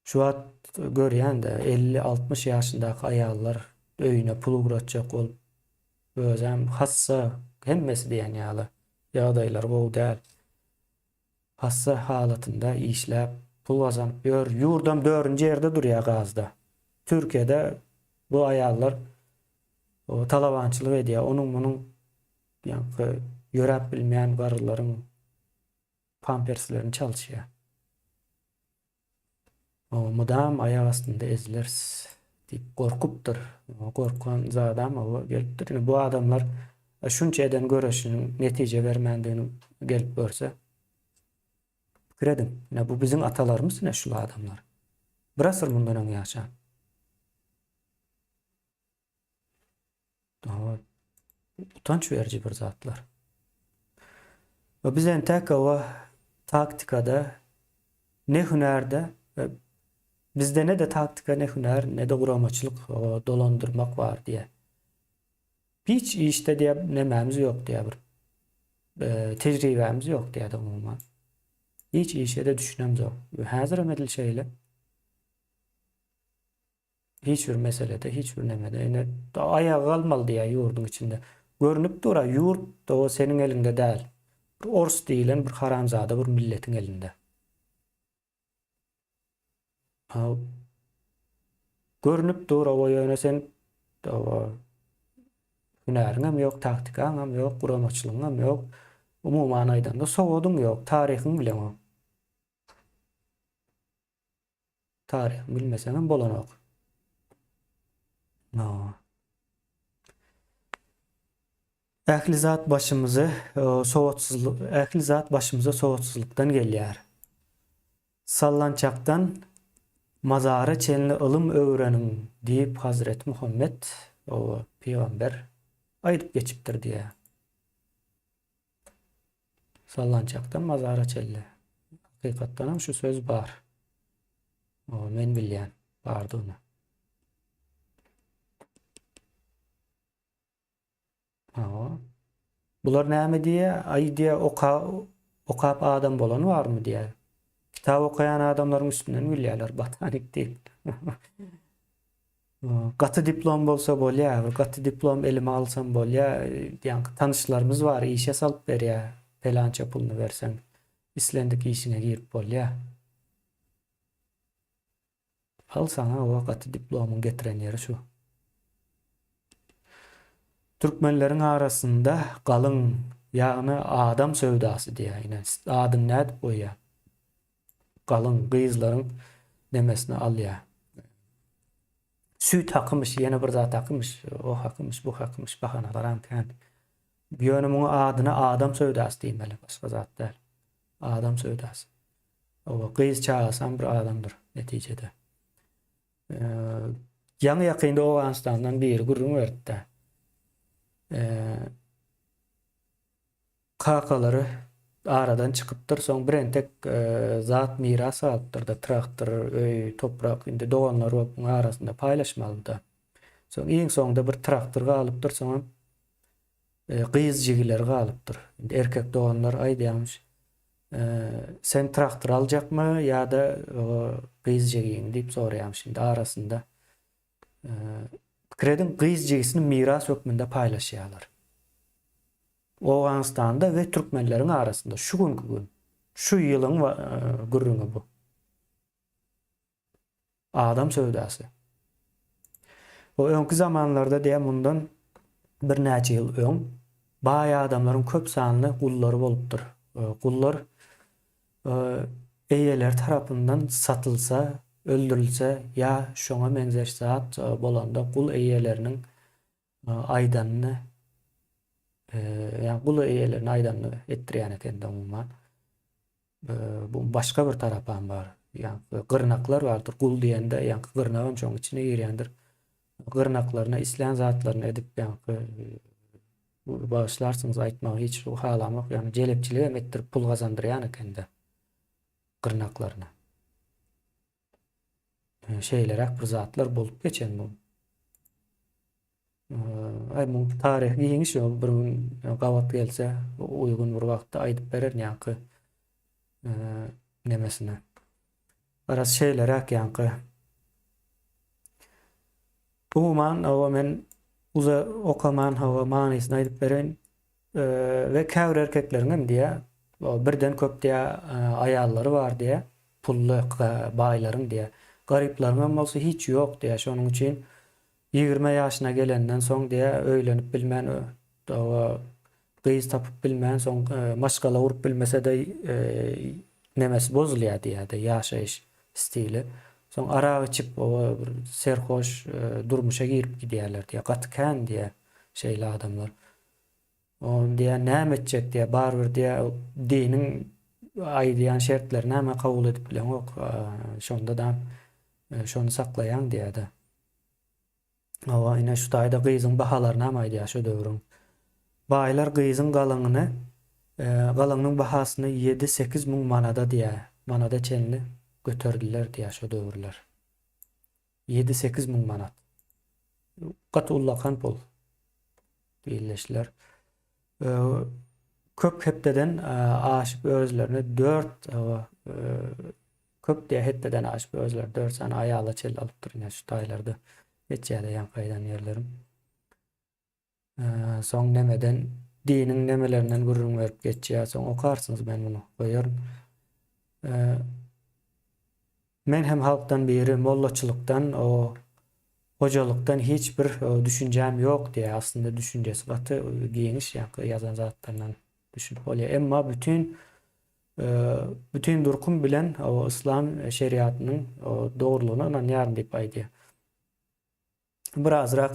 Şu wagt görýän-de 50-60 ýaşyndaky aýallar öýüne pul uğratjak bolup özem hassa hemmesi diýen ýaly ýagdaýlar bow däl. Hassa halatynda işläp pul gazanyp ýör, ýurdam 4-nji ýerde durýar gazda. Türkiýede bu aýallar talabançylyk edýär. Onuň ýa-ni ýörep bilmeýän garrylaryň pamperslerini çalşýar. Mudam aýak astynda ezileriz diýip gorkupdyr. Gorkan zadam gelipdir. Bu adamlar şunça eden göreşiniň netije bermendigini gelip görse pikiredim. Bu bizim atalarymyz ne şu adamlar. Bir asır bundan öň ýaşan. Utanç verici bir zatlar. Ve biz entek o taktikada ne hünerde bizde ne de taktika ne hüner ne de guramaçylyk dolandırmak var diye. Hiç işte diye nememiz yok diye bir tecrübemiz yok diye de umuman. Hiç işe de düşünemiz yok. Hazır emedil şeyle hiçbir meselede, hiçbir nemede yine ayağa kalmalı diye yurdun içinde. Görünüp dura yurt da o senin elinde değil. Bir ors deyilen bir haramzada bir milletin elinde. Görünüp dura o yöne sen hüneriňem yok, taktikaňam yok, guramaçylygyňam yok. Umuman aýdanda sowudun yok, tarihiň bilen o. Tarih bilmeseňem bolanok. Ähli zat başımıza sowatsuzlukdan gelýär. Sallançaktan mazara çenli ılım öwrenin diýip Hazret Muhammed o peýgamber aýdyp geçipdir diye. Sallançaktan mazara çenli. Hakykatdan şu söz bar. Men bilýän bardygyny. Bular näme diye? Ay diye okap adam bolan barmy diye. Kitap okuyan adamların üstünden bilýärler, botanik diýip. Gaty diplom bolsa bolýar, gaty diplom elime alsam bolýar. Ýa-ni tanışlarymız var, işe salyp berýär. Pelança pulunu bersen, islendik işine girip bolýar. Al sana o gaty diplomyny getiren ýeri şu. Türkmenlerin arasında galyň, ýagny adam sövdasy diýär. Adam näde goýýar? Galyň gyzlaryň demesini alýar. Süýt hakymyş, ýene bir zat hakymyş, o hakymyş, bu hakymyş, bahanalar kan. Ýöne adyna adam sövdasy diýmeli, başga zat däl. Adam sövdasy. O gyz çağırsan bir adamdır netijede. Ýa-ni ýakynda o Awganistandan biri gurrun berdi. Kakalary aradan çıkıpdyr, soň bir entek zat miras alypdyr da traktor, öý, toprak, indi doganlar bu arasında paýlaşmaly da. Soň iň soňda bir traktor galypdyr, soň gyz jigiler galypdyr. Indi erkek doganlar aýdýarmyş. Sen traktor aljakmy ýa-da gyz jigiň diýip soraýarmyş. Indi arasında Pikredin gyzjygysyny miras hökmünde paylaşýarlar. Awganystanda we türkmenleriň arasynda şu günkü gün, şu ýylyň gürrüňi bu. Adam sövdasy. O öňkü zamanlarda diýen mundan bir näçe ýyl öň baýa adamlaryň köp sanly gullary bolupdyr. Gullar eýeler tarapyndan satylsa, öldürilse ýa şoňa meňzeş zat bolanda gul eýeleriniň aýdanyny ýa gul eýeleriniň aýdanyny etdirýän eken umumyň. Bu başga bir tarapan bar. Ýa gyrnaklar bardyr. Gul diýende ýa gyrnagym şoň içine girýändir. Gyrnaklaryna islen zatlaryny edip ýa başlarsınız aýtmagy hiç halamak, ýani jelepçilik hem etdirip pul gazandyrýan ekende gyrnaklaryna. Şeýlerak bir zatlar bolup geçen bu. Bu tarih giňiş bir gawat gelse uygun bir wagtda aýdyp berer ýa-ni nemesine. Aras şeýlerak ýa-ni umuman men uza okaman hawa manysyny aýdyp beren we käwr erkekleriň diýe birden köp diýe aýallary bar diýe pully baýlaryň diýe garyplaryň bolsa hiç ýok diýe şonuň üçin 20 ýaşyna gelenden soň diýe öýlenip bilmän gyz tapyp bilmän soň maşgala urup bilmese-de nemesi bozulýar diýe ýaşaýyş stili. Soň arak içip serhoş durmuşa girip gidýärler diýe gatykän diýe şeýle adamlar. On diýe näme etjek diýe barbyr diýe diniň aýdýan şertlerini näme kabul edip bilen ok. Şonda da şonu saklayan diýe de. Awa ine şu taýda gyzyň bahalaryna näme aýdýar şu döwrüň. Baýlar gyzyň galangyň bahasyny 7-8 müň manada diýe. Manada çenli götürdüler diýe şu döwürler. 7-8 müň manat. Gat ullakan pul diýilýär. Köp hepdeden aşyp özlerini 4 köp diýe hepdeden aşyp özler 4 sany aýala çel alypdyr ýa şu taýlarda geçýärler ýankaýdan ýerlerim. Soň nemeden diniň nemelerinden gurrun berip geçýär. Soň okarsyňyz men bunu goýarym. Men hem halktan biri mollaçylykdan hojalykdan hiç bir düşünjem ýok diye aslında düşünjesi gaty geniş ýazan zatlardan düşünüp bolýar. Emma bütün durkum bilen o İslam şeriatynyň dogrulygyna inanýarym diýip aýdýar. Birazrak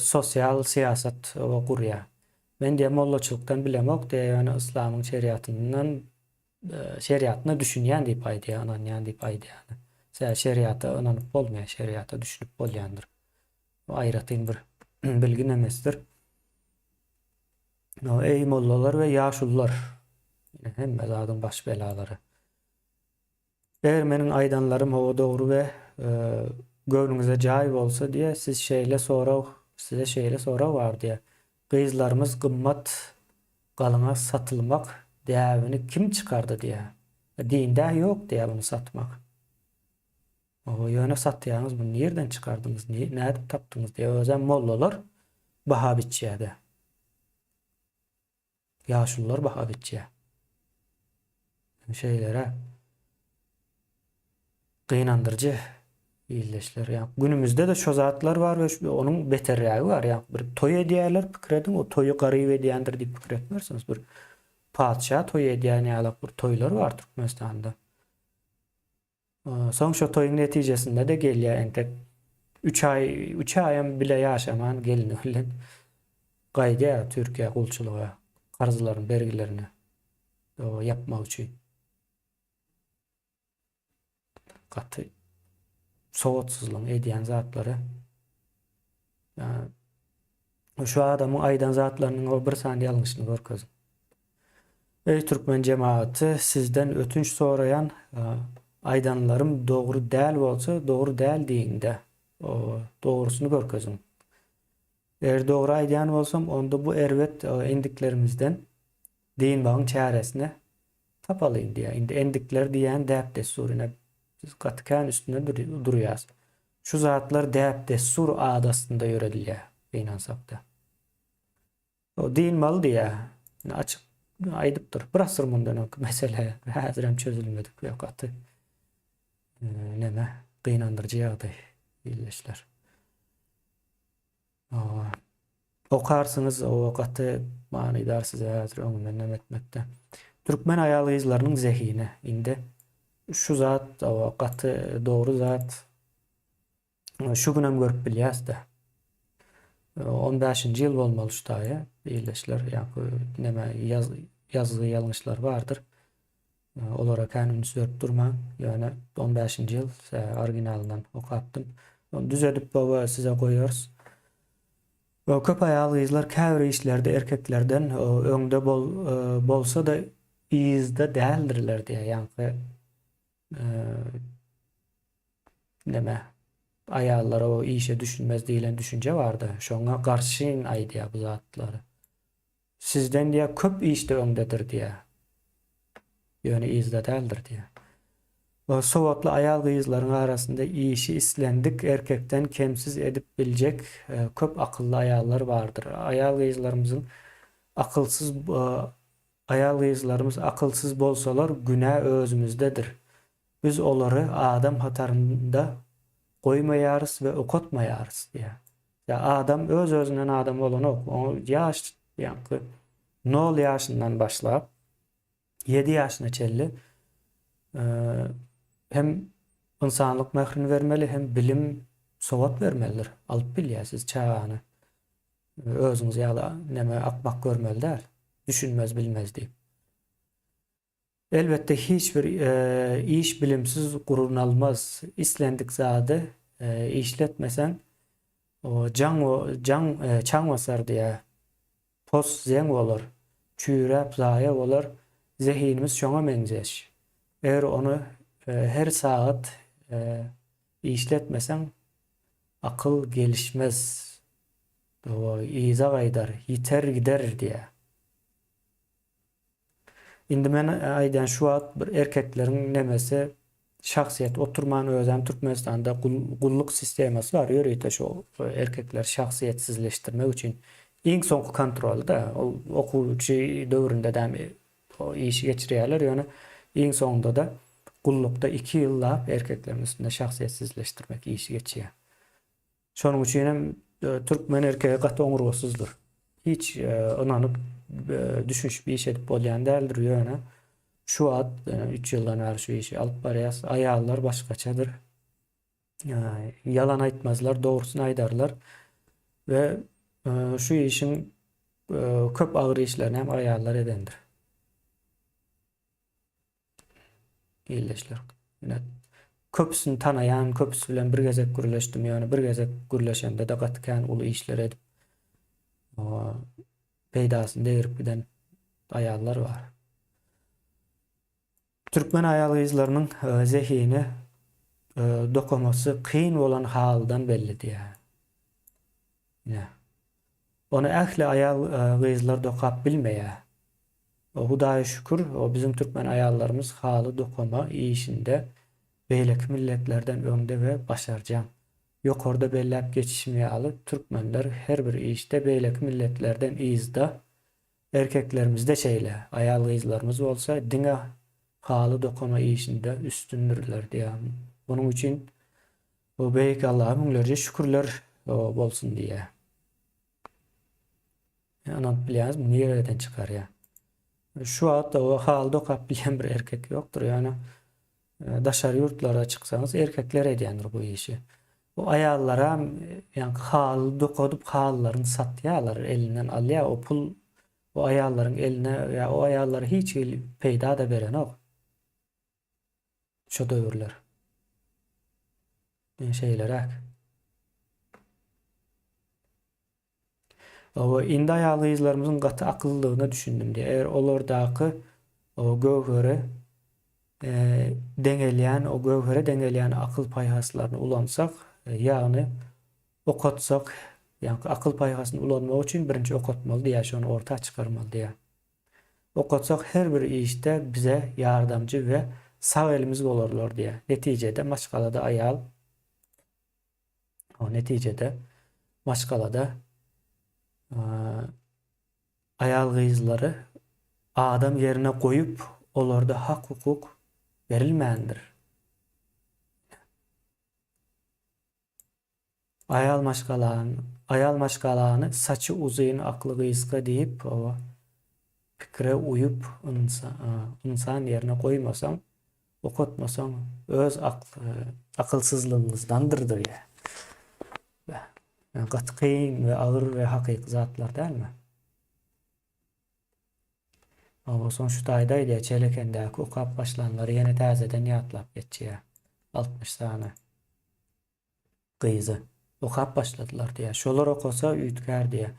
sosial siyasat gurýar. Men diýe mollaçylykdan bilemok diýe ýani İslamyň şeriatyny düşünýän diýip aýdýar, inanýan diýip aýdýar. Şeriata inanyp bolmaýan, şeriata düşünüp bolýandyr. O aýratyn bir bilgin emesdir. Ey mollalar we ýaşullar, hemme zadyň baş belalary. Eger meniň aýdanlarym hawa dogry we göwnüňize jaý bolsa diýe siz size şeýle soraw bar diýe. Gyzlarymyz gymmat galyňa satylmak däwini kim çykardy diýe. Dinde ýok diýe bunu satmak. O ýöne satýaňyz bunu nerden çykardyňyz, näde tapdyňyz diýe özem mollalar baha biçýärdi. Ýaşullar baha biçýär. Şeýlere gynandyrjy ýylyşlar. Ýa günümizde de şo zatlar bar we onuň beterrägi bar. Ýa bir toý edýärler pikredin, o toýu garyp edýändir diýip pikir etmersiňiz. Bir padşah toý edýän ýa-da bir toýlar bar Türkmenistanda. Soň şo toýuň netijesinde de gelýär entek 3 aýam bile ýaşaman gelin ölen gaýdýar Türkiýe gulçylyga, garzlaryň bergilerini yapmak üçin. Gaty sowatsızlyk edýän zatlary. Şu adamyň aýdan zatlarynyň o bir sany ýalňyşyny görkezim. Ey Türkmen cemaati, sizden ötünç sorayan aýdanlarym dogry däl bolsa, dogry däl diýinde. Dogrusunu görkezim. Eger dogry aýdýan bolsam, onda bu erwet endiklerimizden diýin bagyň çäresini tapalyň diýär. Indi endikler diýen däp de surine siz gatykän üstünde durýas. Şu zatlar däpde sur adasında ýöredilýär, beýnansakda. O diýilmeli diýär. Açyk aýdypdyr. Bir asır mundan mesele häzirem çözülmedi wakaty. Neme gynandyrjy ýagdaý diýilýär. Okarsınız o wakaty manydar size häzir öňümden näme etmekde. Türkmen aýalyjlarynyň zehine indi şu zat o wakaty dogry zat şu günem görüp bilýäs-de. 15-nji ýyl bolmaly şu taýa diýilýär. Ýa-ni näme ýazgy ýalňyşlar bardyr. Olara kän sörüp durma. Ýöne 15-nji ýyl originalyndan okapdym. Onu düzelip baba size goýarys. Ve köp aýalyjlar käbir işlerde erkeklerden öňde bolsa da ýyzda däldirler diýe. Ýa-ni näme aýallar o işe düşünmez diýilen düşünje bardy. Şoňa garşyn aýdýar bu zatlary. Sizden diýe köp işde öňdedir diýe. Ýöne ýyzda däldir diýe. O sowatly aýal gyzlaryň arasynda işi islendik erkekden kemsiz edip biljek köp akylly aýallar bardyr. Aýal gyzlarymız akylsız bolsalar günä özümizdedir. Biz olary adam hatarynda goýmaýarys we okatmaýarys diýe. Ya adam öz-özünden adam bolan ok. O ýaş ýa-ni 0 ýaşyndan başlap 7 ýaşyna çelli hem insanlyk mehrini vermeli hem bilim sowat vermelidir. Alyp bilýärsiz çağany. Özüňiz ýaly näme akmak görmeli däl. Düşünmez bilmez diýip. Elbette hiçbir iş bilimsiz gurulmaz. İslendik zady işletmesen o çaň basar diýe. Pos zeň bolar. Çüýräp zaýa bolar. Zehinimiz şoňa menjeş. Eger onu her saat işletmesen akıl gelişmez. O iza gaýdar, ýiter gider diýe. Indi men aýdan şu wagt bir erkekleriň nemesi şahsiýet oturman özem Türkmenistanda gulluk sistemasy var. Ýöreýte şu erkekler şahsiýetsizleşdirmek üçin iň soňky kontrolda okuwçy döwründe de o işi geçirýärler. Ýöne iň soňunda da gullukda 2 ýyllap erkekleriň üstünde şahsiýetsizleşdirmek işi geçýär. Şonuň üçin hem Türkmen erkeği gaty oňurgusuzdur. Hiç inanyp düşünüp bir iş edip bolýan däldir ýöne. Şu at 3 ýyldan bäri şu işi alyp barýas. Aýallar başgaçadyr. Yalan aýtmazlar, dogrusyny aýdarlar we şu işin köp agyr işlerini hem aýallar edendir. Ýylyşlar. Köpsüni tanayan, köpsü bilen bir gezek gürleşdim. Ýöne bir gezek gürleşende de gatykän uly işler edip peýdasyny degirip giden aýallar bar. Türkmen aýal gyzlarynyň zehini dokumasy kyn bolan haldan belli diýär. Onu ähli aýal gyzlar dokap bilmeýär. Hudaýa şükür, o bizim Türkmen aýallarymız haly dokuma işinde beýleki milletlerden öňde we başarjan. Ýokarda belläp geçişmeýäli türkmenler her bir işte beýleki milletlerden ýyzda erkeklerimizde şeýle aýal gyzlarymız bolsa diňe haly dokuma işinde üstündirler diýär. Bunuň üçin o beýik Allaha müňlerce şükürler bolsun diýär. Anam bilýäs bu nereden çykar ya? Şu wagtda o haly dokap bilen bir erkek ýokdur ýani. Daşary ýurtlara çyksaňyz erkekler edýändir bu işi. O aýallara ýani haly dokup hallaryny satýarlar, elinden alýar o pul o aýallaryň eline ýa o aýallara hiç peýda da beren ok. Şu döwürler. Şeylerek. O indi aýal gyzlarymyzyň gaty akyllylygyna düşündim diye. Eger olardaky o göwhere deňelýän, o göwhere deňelýän akyl paýhaslaryny ulansak, ýagny okatsak, ýani akyl paýhasyny ulanmak üçin birinji okatmaly diýär, şonu orta çykarmaly diýär. Okatsak her bir işte bize ýardamçy we sag elimiz bolarlar diýär. Netijede maşgalada aýal O neticede Maşgalada e, ayal gyzlary adam yerine koyup olarda hak hukuk verilmeyendir. Ayal maşgalany saçı uzayın aklı gyzga deyip o pikire uyup insan yerine koymasan, okutmasan öz akılsızlığınızdandır ya. Yani kıyın ve ağır ve hakiki zatlar değil mi? Ama son şu taydaydı ya çelekendeki ukap başlanları yine tazeden yatlap geçiyor. 60 tane kıyızı. Ukap başladılar diye. Şolar okusa üyütkar diye.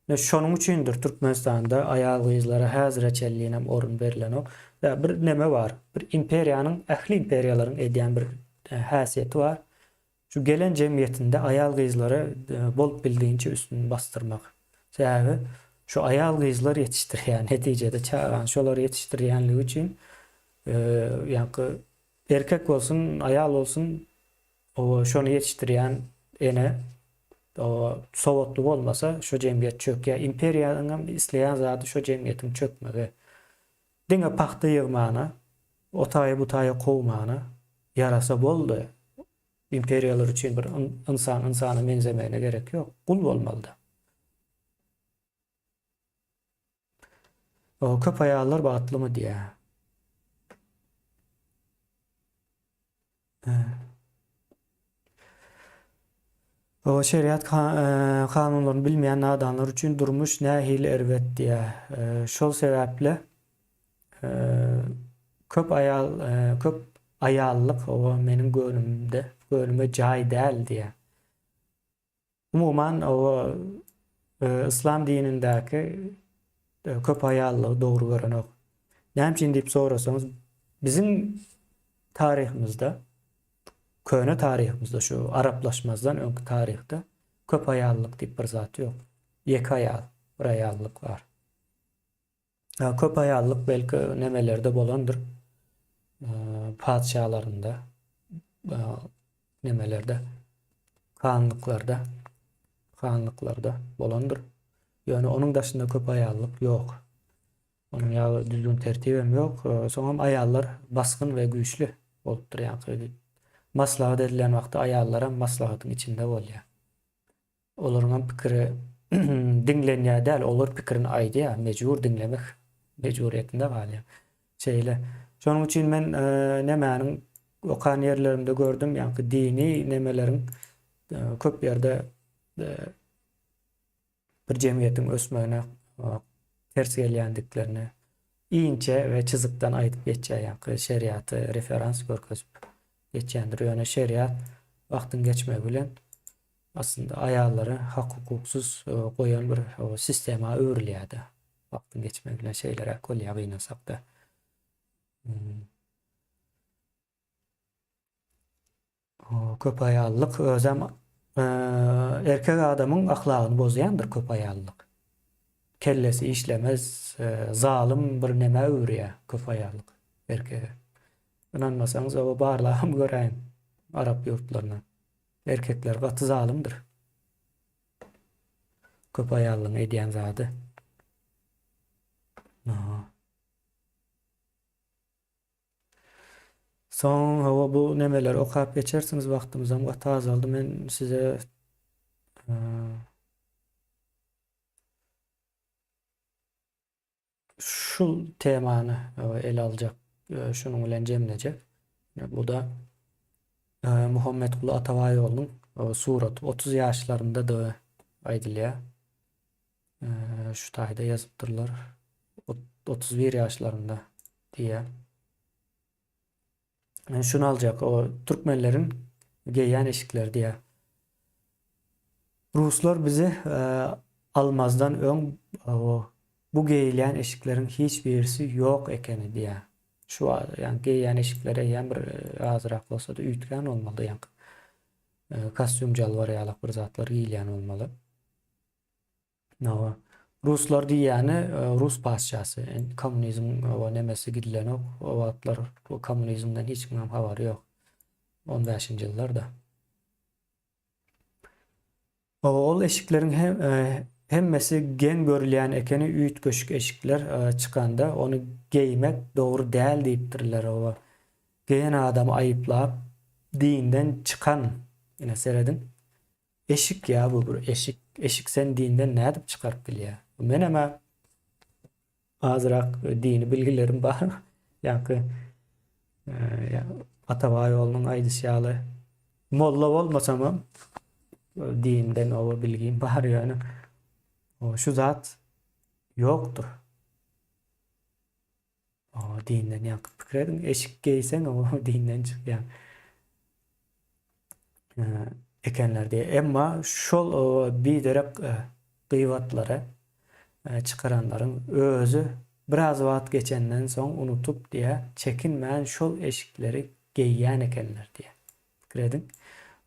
Ne şonun üçündür Türkmenistan'da ayal kıyızlara hazır reçelliğine orun verilen o. Ve bir neme var. Bir imperiyanın, ehli imperiyaların ediyen bir hasiyeti var. Şu gelen cemiyetinde ayal kıyızları bol bildiğince üstünü bastırmak. Sebebi şu ayal kıyızları yetiştiriyen neticede çağıran şoları yetiştiriyenliği için yani erkek olsun ayal olsun o şonu yetiştiriyen ene o soğutluk olmasa şu cemiyet çök ya imperiyanın isleyen zatı şu cemiyetin çökmeli. Dine pahtı yığmana o tayı bu tayı kovmana yarasa boldu. İmperiyalar için bir insana benzemeyene gerek yok. Kul olmalı da. O köp ayarlar batlı mı diye. O şeriat kanunlarını bilmeyen nadanlar için durmuş nehil ervet diye. Şol sebeple e, köp ayallık o benim gönlüme cay değil diye. Umuman o İslam dinindeki köp ayallığı doğru gören o. Ne için deyip sorarsanız bizim tarihimizde köhne tarihimizde şu Araplaşmazdan önkü tarihte köp ayallık deyip bir zat yok. Yek ayal, bir ayallık var. Köp ayallık belki nemelerde bolandır. Padişalarında, nemelerde, kanlıklarda bolandır. Yani onun dışında köp ayallık yok. Onun ya düzgün tertibim yok. Sonra ayallar baskın ve güçlü olupdur. Yani maslahat edilen vakti ayallara maslahatın içinde ol ya. Olurun pikiri dinlenya değil, olur pikirini aydı ya, mecbur dinlemek mecburiyetinde var ya. Şeyle. Şonun için ben nemenin okan yerlerimde gördüm yani dini nemelerin köp yerde e, bir cemiyetin ösmöğüne ters gelýändiklerini iňçe ve çizikden aytıp geçýär yani şeriatı referans görkezip geçýändir. Yani şeriat vaktin geçme bilen aslında ayarları hak hukuksuz koyan bir sistema öwrilýärdi. Vaktin geçme bilen şeylere kolya gıynasak da. Köp ayallyk özem erkek adamın ahlakyny bozýandyr köp ayallyk. Kellesi işlemez, zalim bir neme öwrýär köp ayallyk erkege. İnanmasaňyz o barlağım göräýin Arap ýurtlaryna. Erkekler gaty zalimdir. Köp ayallyň edýän zady. Son hava bu nemeler okap geçersiniz vaktimiz ama gaty azaldy. Men size şu temany ele aljak, şunun bilen jemlejek. Bu da Muhammed Kulu Atabaýoğlu'nun suraty 30 ýaşlarynda da aýdylýar. Şu taýda ýazypdyrlar. 31 ýaşlarynda diye. Şunu aljak o Türkmenlerin geýýän eşikler diye. Ruslar bizi almazdan ön bu geýilýän eşiklerin hiçbirisi yok ekeni diye. Şu yani geýýän eşiklere ýa bir azyrak bolsa da üýtgän olmaly ýa kostyum jalwaryalyk bir zatlar giýilýän olmaly. Ruslar diýýäni Rus padşasy, kommunizm we nemesi gidilen o wagtlar o kommunizmden hiç kimem habary ýok. 15-nji ýyllarda. Ol eşiklerin hemmesi gen görülen ekeni üýt köşük eşikler çykanda onu geymek doğru değil diýipdirler o. Geyen adam ayıplap dinden çıkan yine seredin. Eşik ya bu bir eşik. Eşik sen dinden ne edip çıkarıp bilýär. Men ama azırak dini bilgilerim bar. Ýa-ki Atabay ýolunyň aýdysýaly molla bolmasam dinden o bilgim bar ýöne. O şu zat yoktur. O dinden ýakyp pikredin eşik geysen o dinden çykýar. Ekenler diye. Emma şol bir derek gıyvatlara çıkaranların özü biraz vaat geçenden son unutup diye çekinmeyen şol eşikleri geyyen ekenler diye. Kredin.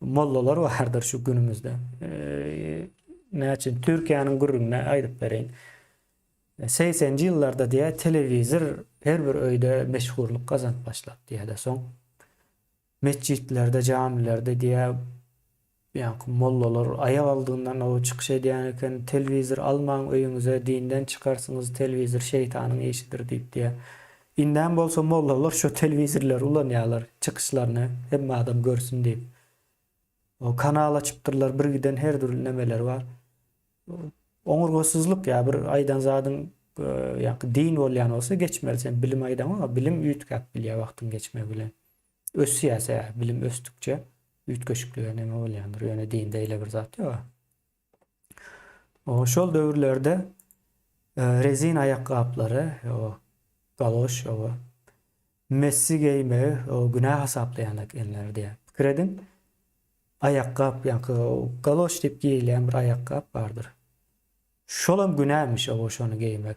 Mollalar vardır şu günümüzde. Ne için? Türkiye'nin gurruna aydıp vereyim. 80'ci yıllarda diye televizor her bir öyde meşhurluk kazanıp başladı diye de son. Mescitlerde, camilerde diye yani mollalar ayak aldığından o çıkış ediyorken televizor alman öýüňize dinden çıkarsınız televizor şeytanın işidir deyip diye. İnden bolsa mollalar şu televizorlar ulanýarlar çıkışlarını hem adam görsün deyip. O kanal açıptırlar bir giden her türlü nemeler var. Oňurgosuzluk ya bir aydan zadın yani din bolýan olsa geçmeli sen bilim aydan ama bilim üýtgäp bilýär wagtyň geçme bilen. Ösýäse bilim östükçe üýt köşüklüğe neme bolýandyr. Ýöne dinde ile bir zat ýok. O şol döwürlerde rezin ayakkabıları, o galoş, o messi giyme, o günah hesaplayanlar diye. Pikredin ayakkabı, yani o galoş dip giyilen bir ayakkabı vardır. Şolam günahmış o şonu giymek.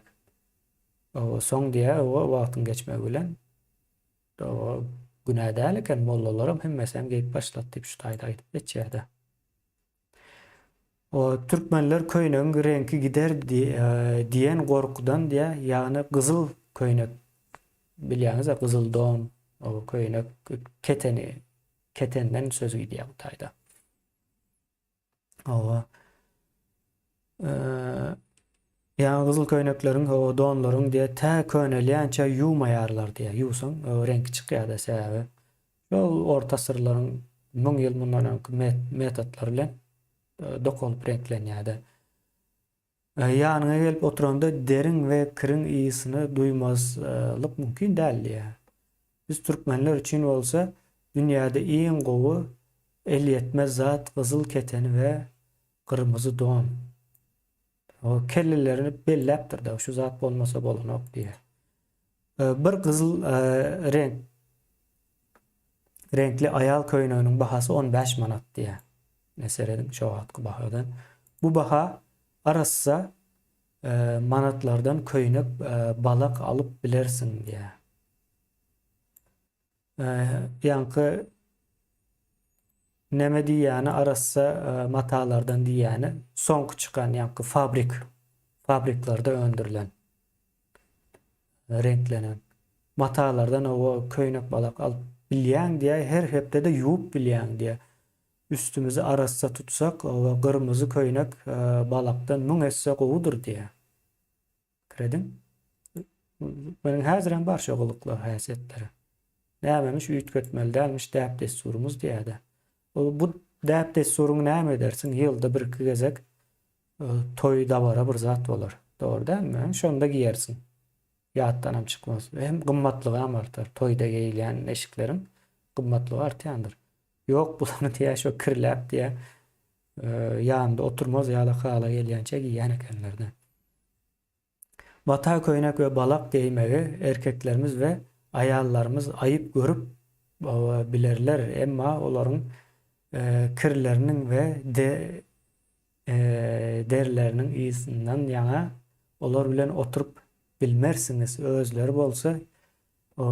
O son diye o wagtyň geçme bilen o günah däleken mollalarym hemmesem geyip başlat diýip şu taýda aýdyp geçýärdi. O türkmenler köýnegi renki gider diýen gorkudan diye ýagny gyzyl köýnek bilýäňiz, gyzyl don, o köýnek ketenden söz gidiyor bu taýda. O yani gyzyl köýneklerin, o donlaryň diye tä köňelýänçe ýumaýarlar diye. Ýuwsaň o renk çykýar da sebäbi. Şol orta sırlaryň 1000 ýyl mundan metodlar bilen dokolup renklenýärdi. Ýanyňa gelip oturanda derin we kirin iýisini duýmazlyk mümkin däl diye. Biz türkmenler üçin bolsa dünýäde iň gowy el ýetmez zat gyzyl keteni we kırmızı don. O kellelerini belläpdir da şu zat bolmasa bolanok diye. Bir gyzyl renkli ayal köýneginiň bahasy 15 manat diye. Neseredin şu wagtky bahadan. Bu baha arassa manatlardan köýnek balak alıp bilersin diye. Ýanky neme diýäni arassa matalardan diýäni soňky çykan ýanky fabriklarda öndürilen renklenen matalardan o köýnek balak alıp bilýän diye her hepde de ýuwup bilýän diye. Üstümüzi arassa tutsak o kırmızı köýnek balaktan 1000 esse gowudur diye. Kredin? Benim häzirem bar şoguluklar, häsiýetleri. Nämemiş üýt kötmeli dälmiş däp desturumuz diýädi. Bu däp desturuny näme edersin? Ýylda bir-iki gezek toý dabara bir zat bolar. Dogry dälmi? Şonda giyersin. Ýatdanam çykmaz. Hem gymmatlygy hem artar. Toýda giýilen eşiklerin gymmatlygy artýandyr. Yok bulanı diye şu kirläp diye yanında oturmaz ýa-da hala gelýänçe giýen ekenlerden. Mata köýnek we balak giýmegi erkeklerimiz we ayallarımız ayıp görüp bilerler, emma olaryň kirleriniň we derleriniň iýisinden ýaňa olar bilen oturup bilmersiniz. Özleri bolsa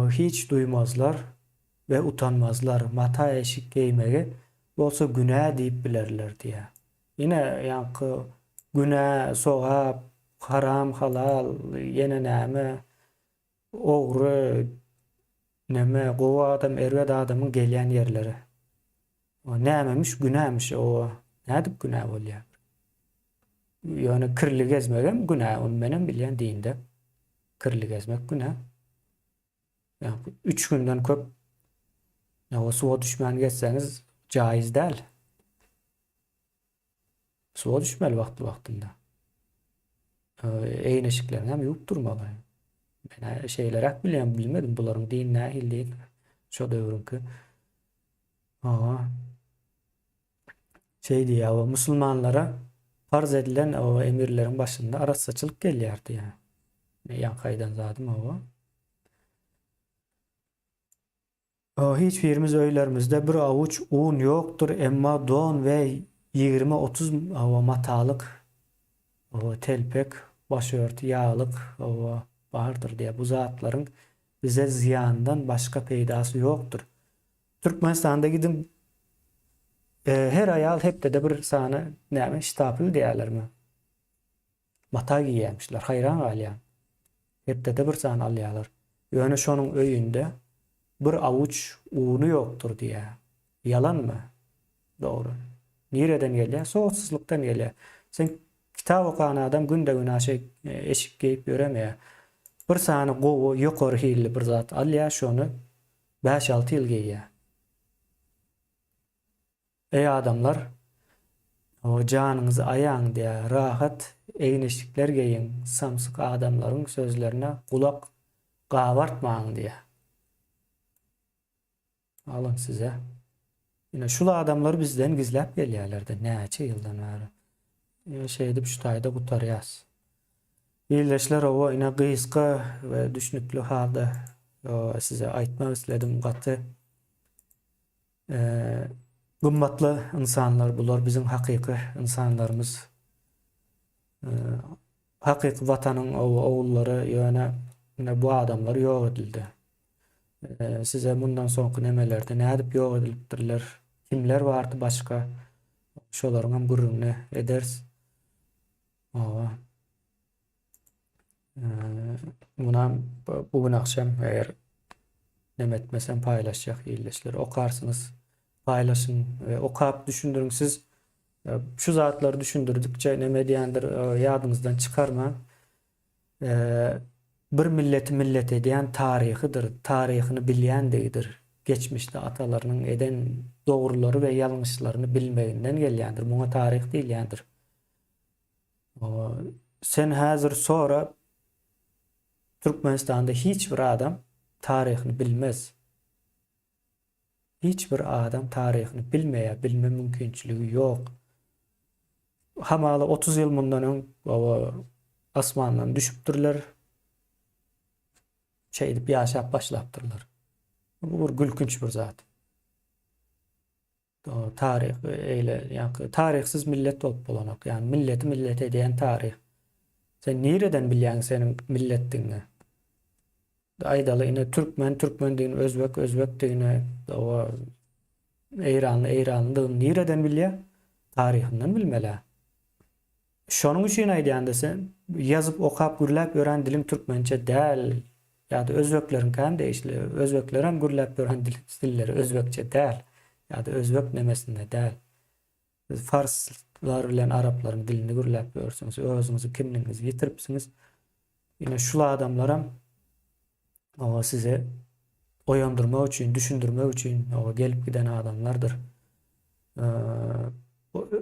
hiç duymazlar ve utanmazlar. Mata eşik giymegi bolsa günah diýip bilerler diye. Yine ýanky günah, sowap, haram, halal, ýene näme, ogry, näme, gowy adam, erwet adamyň gelýän ýerleri. O nämemiş günahmış o. Nädip günah bolýar? Yani kirli gezmegem günah. Onu benim bilýän dinde. Kirli gezmek günah. Yani 3 günden köp o suwa düşmän geçseniz caiz däl. Suwa düşmeli wagtynda. Eýneşiklerini hem ýuwup durmaly. Ben şeylerek bilýän bilmedim bularyň din nähil diýip. Şo döwrünki. Aa, şey diýär, o musulmanlara farz edilen o emirlerin başında arassaçylyk gelýärdi ýa. Ýankaýdan zadym o. O hiç birimiz öýlerimizde bir avuç un ýokdur, emma don we 20-30 matalyk o telpek, başörtü, ýağlyk o bardyr diye. Bu zatlaryň bize ziyandan başka peýdasy ýokdur. Türkmenistanda gidim her aýal hepde de bir sany näme ştapy diýerlermi? Mata giýýärmişler, hayran galýan. Hepde de bir sany alýarlar. Ýöne şonuň öýünde bir avuç uny ýokdur diýär. Yalanmy? Dogry. Nireden gelýär? Sowatsyzlykdan gelýär. Sen kitap okan adam günde günaşy eşik geyip ýöremeýär. Bir sany gowy ýokary hilli bir zat alýar, şonu 5-6 ýyl giýýär. Ey adamlar, o canınızı ayağın diye rahat eýneşikler giyin, samsyk adamlaryň sözlerine kulak gabartmaň diye. Alın size. Yine şula adamlar bizden gizläp gelýärlerdi näçe ýyldan bäri. Şey edip şu taýda gutarýas. Birleşler o ina gysga we düşnükli halda size aýtmak isledim gaty. Gymmatly insanlar bular bizim hakyky insanlarymız. Hakyky watanyň oğullary ýöne bu adamlar ýok edildi. Size bundan soňky nemelerde nädip ýok edilipdirler? Kimler bardy başka? Şolaryň hem gurruna eders. Buna bugün akşam eğer nemetmesem paylaşacak ýerleşler okarsınız. Paylaşın ve okap düşündürün siz şu zatları düşündürdükçe neme diýendir ýadynızdan çıkarma. Bir millet ediyen tarihidir. Tarihini bilýändidir. Geçmişte atalarının eden doğruları ve yanlışlarını bilmeginden gelýändir. Muňa tarih diýilýändir. Sen hazır sonra Türkmenistan'da hiçbir adam tarihini bilmez. Hiçbir adam tarihini bilme mümkinçiligi ýok. Hamaly 30 ýyl mundan öň asmandan düşüpdirler. Şey edip ýaşap başlapdyrlar. Bu bir gülkünç bir zat. Tarih eyle ýa tarihsiz millet bolup bolanok. Yani millet ediyen tarih. Sen nereden bilýän senin milletdiňi? Aýdaly ine Türkmen diýen Özbek diýene o Eýranly nereden bilýär? Tarihinden bilmeli. Şonuň üçin aýdýanda sen ýazyp okap gürläp ören dilim türkmençe däl. Ýa-da özbekleriň hem değişli. Özbekler hem gürläp ören dilleri özbekçe däl. Ýa-da özbek nemesinde däl. Farslar bilen araplaryň dilini gürläp örsüňiz, özüňizi kimligiňizi ýitiripsiňiz. Ýene şula adamlara o size oyandırmak üçin, düşündürmek üçin gelip giden adamlardır.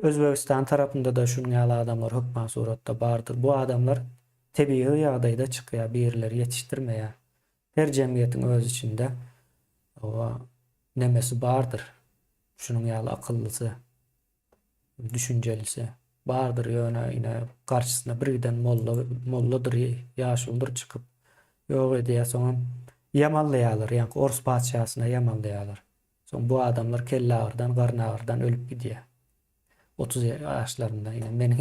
Özbekistan tarapynda da şunuň ýaly adamlar hökman suratda bardyr. Bu adamlar tebii ýagdaýda çykýar, birleri ýetişdirmeýär. Her jemgyýetiň öz içinde nemesi bardyr. Şunuň ýaly akıllysy, düşünjelisi bardyr. Ýöne garşysyna birden molladyr, ýaşuldyr çykyp ýok edýär, soňam ýamanlaýarlar, ýa-ni Ors padşahyna ýamanlaýarlar. Soň bu adamlar kelle ağrıdan, garn ağrıdan ölüp gidýär. 30 ýaşlarynda, ýa meniň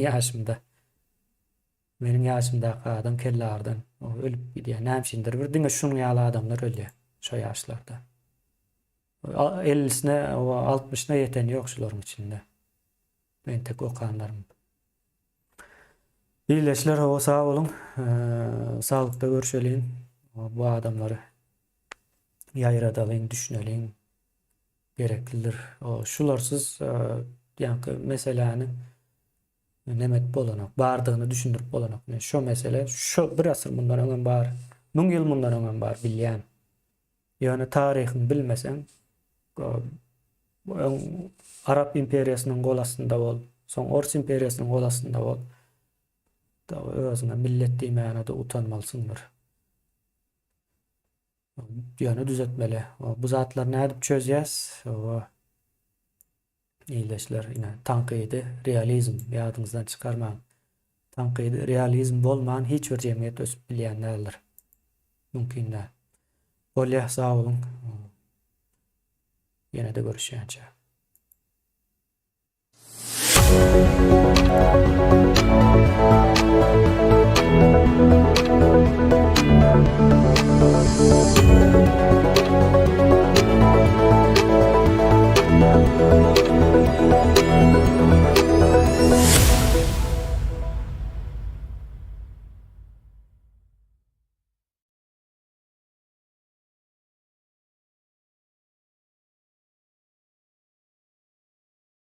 ýaşymdaky adam kelle ağrıdan ölüp gidýär. Nämeşindir bir diňe şunuň ýaly adamlar ölýär şo ýaşlarda. 50'sine, 60'ına yeten ýok şolaryň içinde. Men tek okanlarym. Birleşler sağ olun. Sağlıkta görüşelim. Bu adamları ýaýradalyn, düşünelin. Gereklidir. Şularsız ýa-ni meseleni Nemet bolanak, bardığını düşündürüp bolanak. Şu mesele, şu bir asır bundan öňem bar, 1000 ýyl bundan öňem bar bilýän. Ýöne taryhyny bilmesen, Arap imperiýasynyň gol astynda bol, soň Ors imperiýasynyň gol astynda bol. Da özüňe millet diýmegine de utanmalsyňdyr. Ýöne düzeltmeli. Bu zatlar nädip çözýäs? İyileşler yine tanqidi realizm ýadyňyzdan çykarmaň. Tanqidi realizm bolmagan hiç bir jemgyýet ösüp bilýän däldir. Mümkin däl. Bolýa sag bolun. Ýene-de görüşýänçä.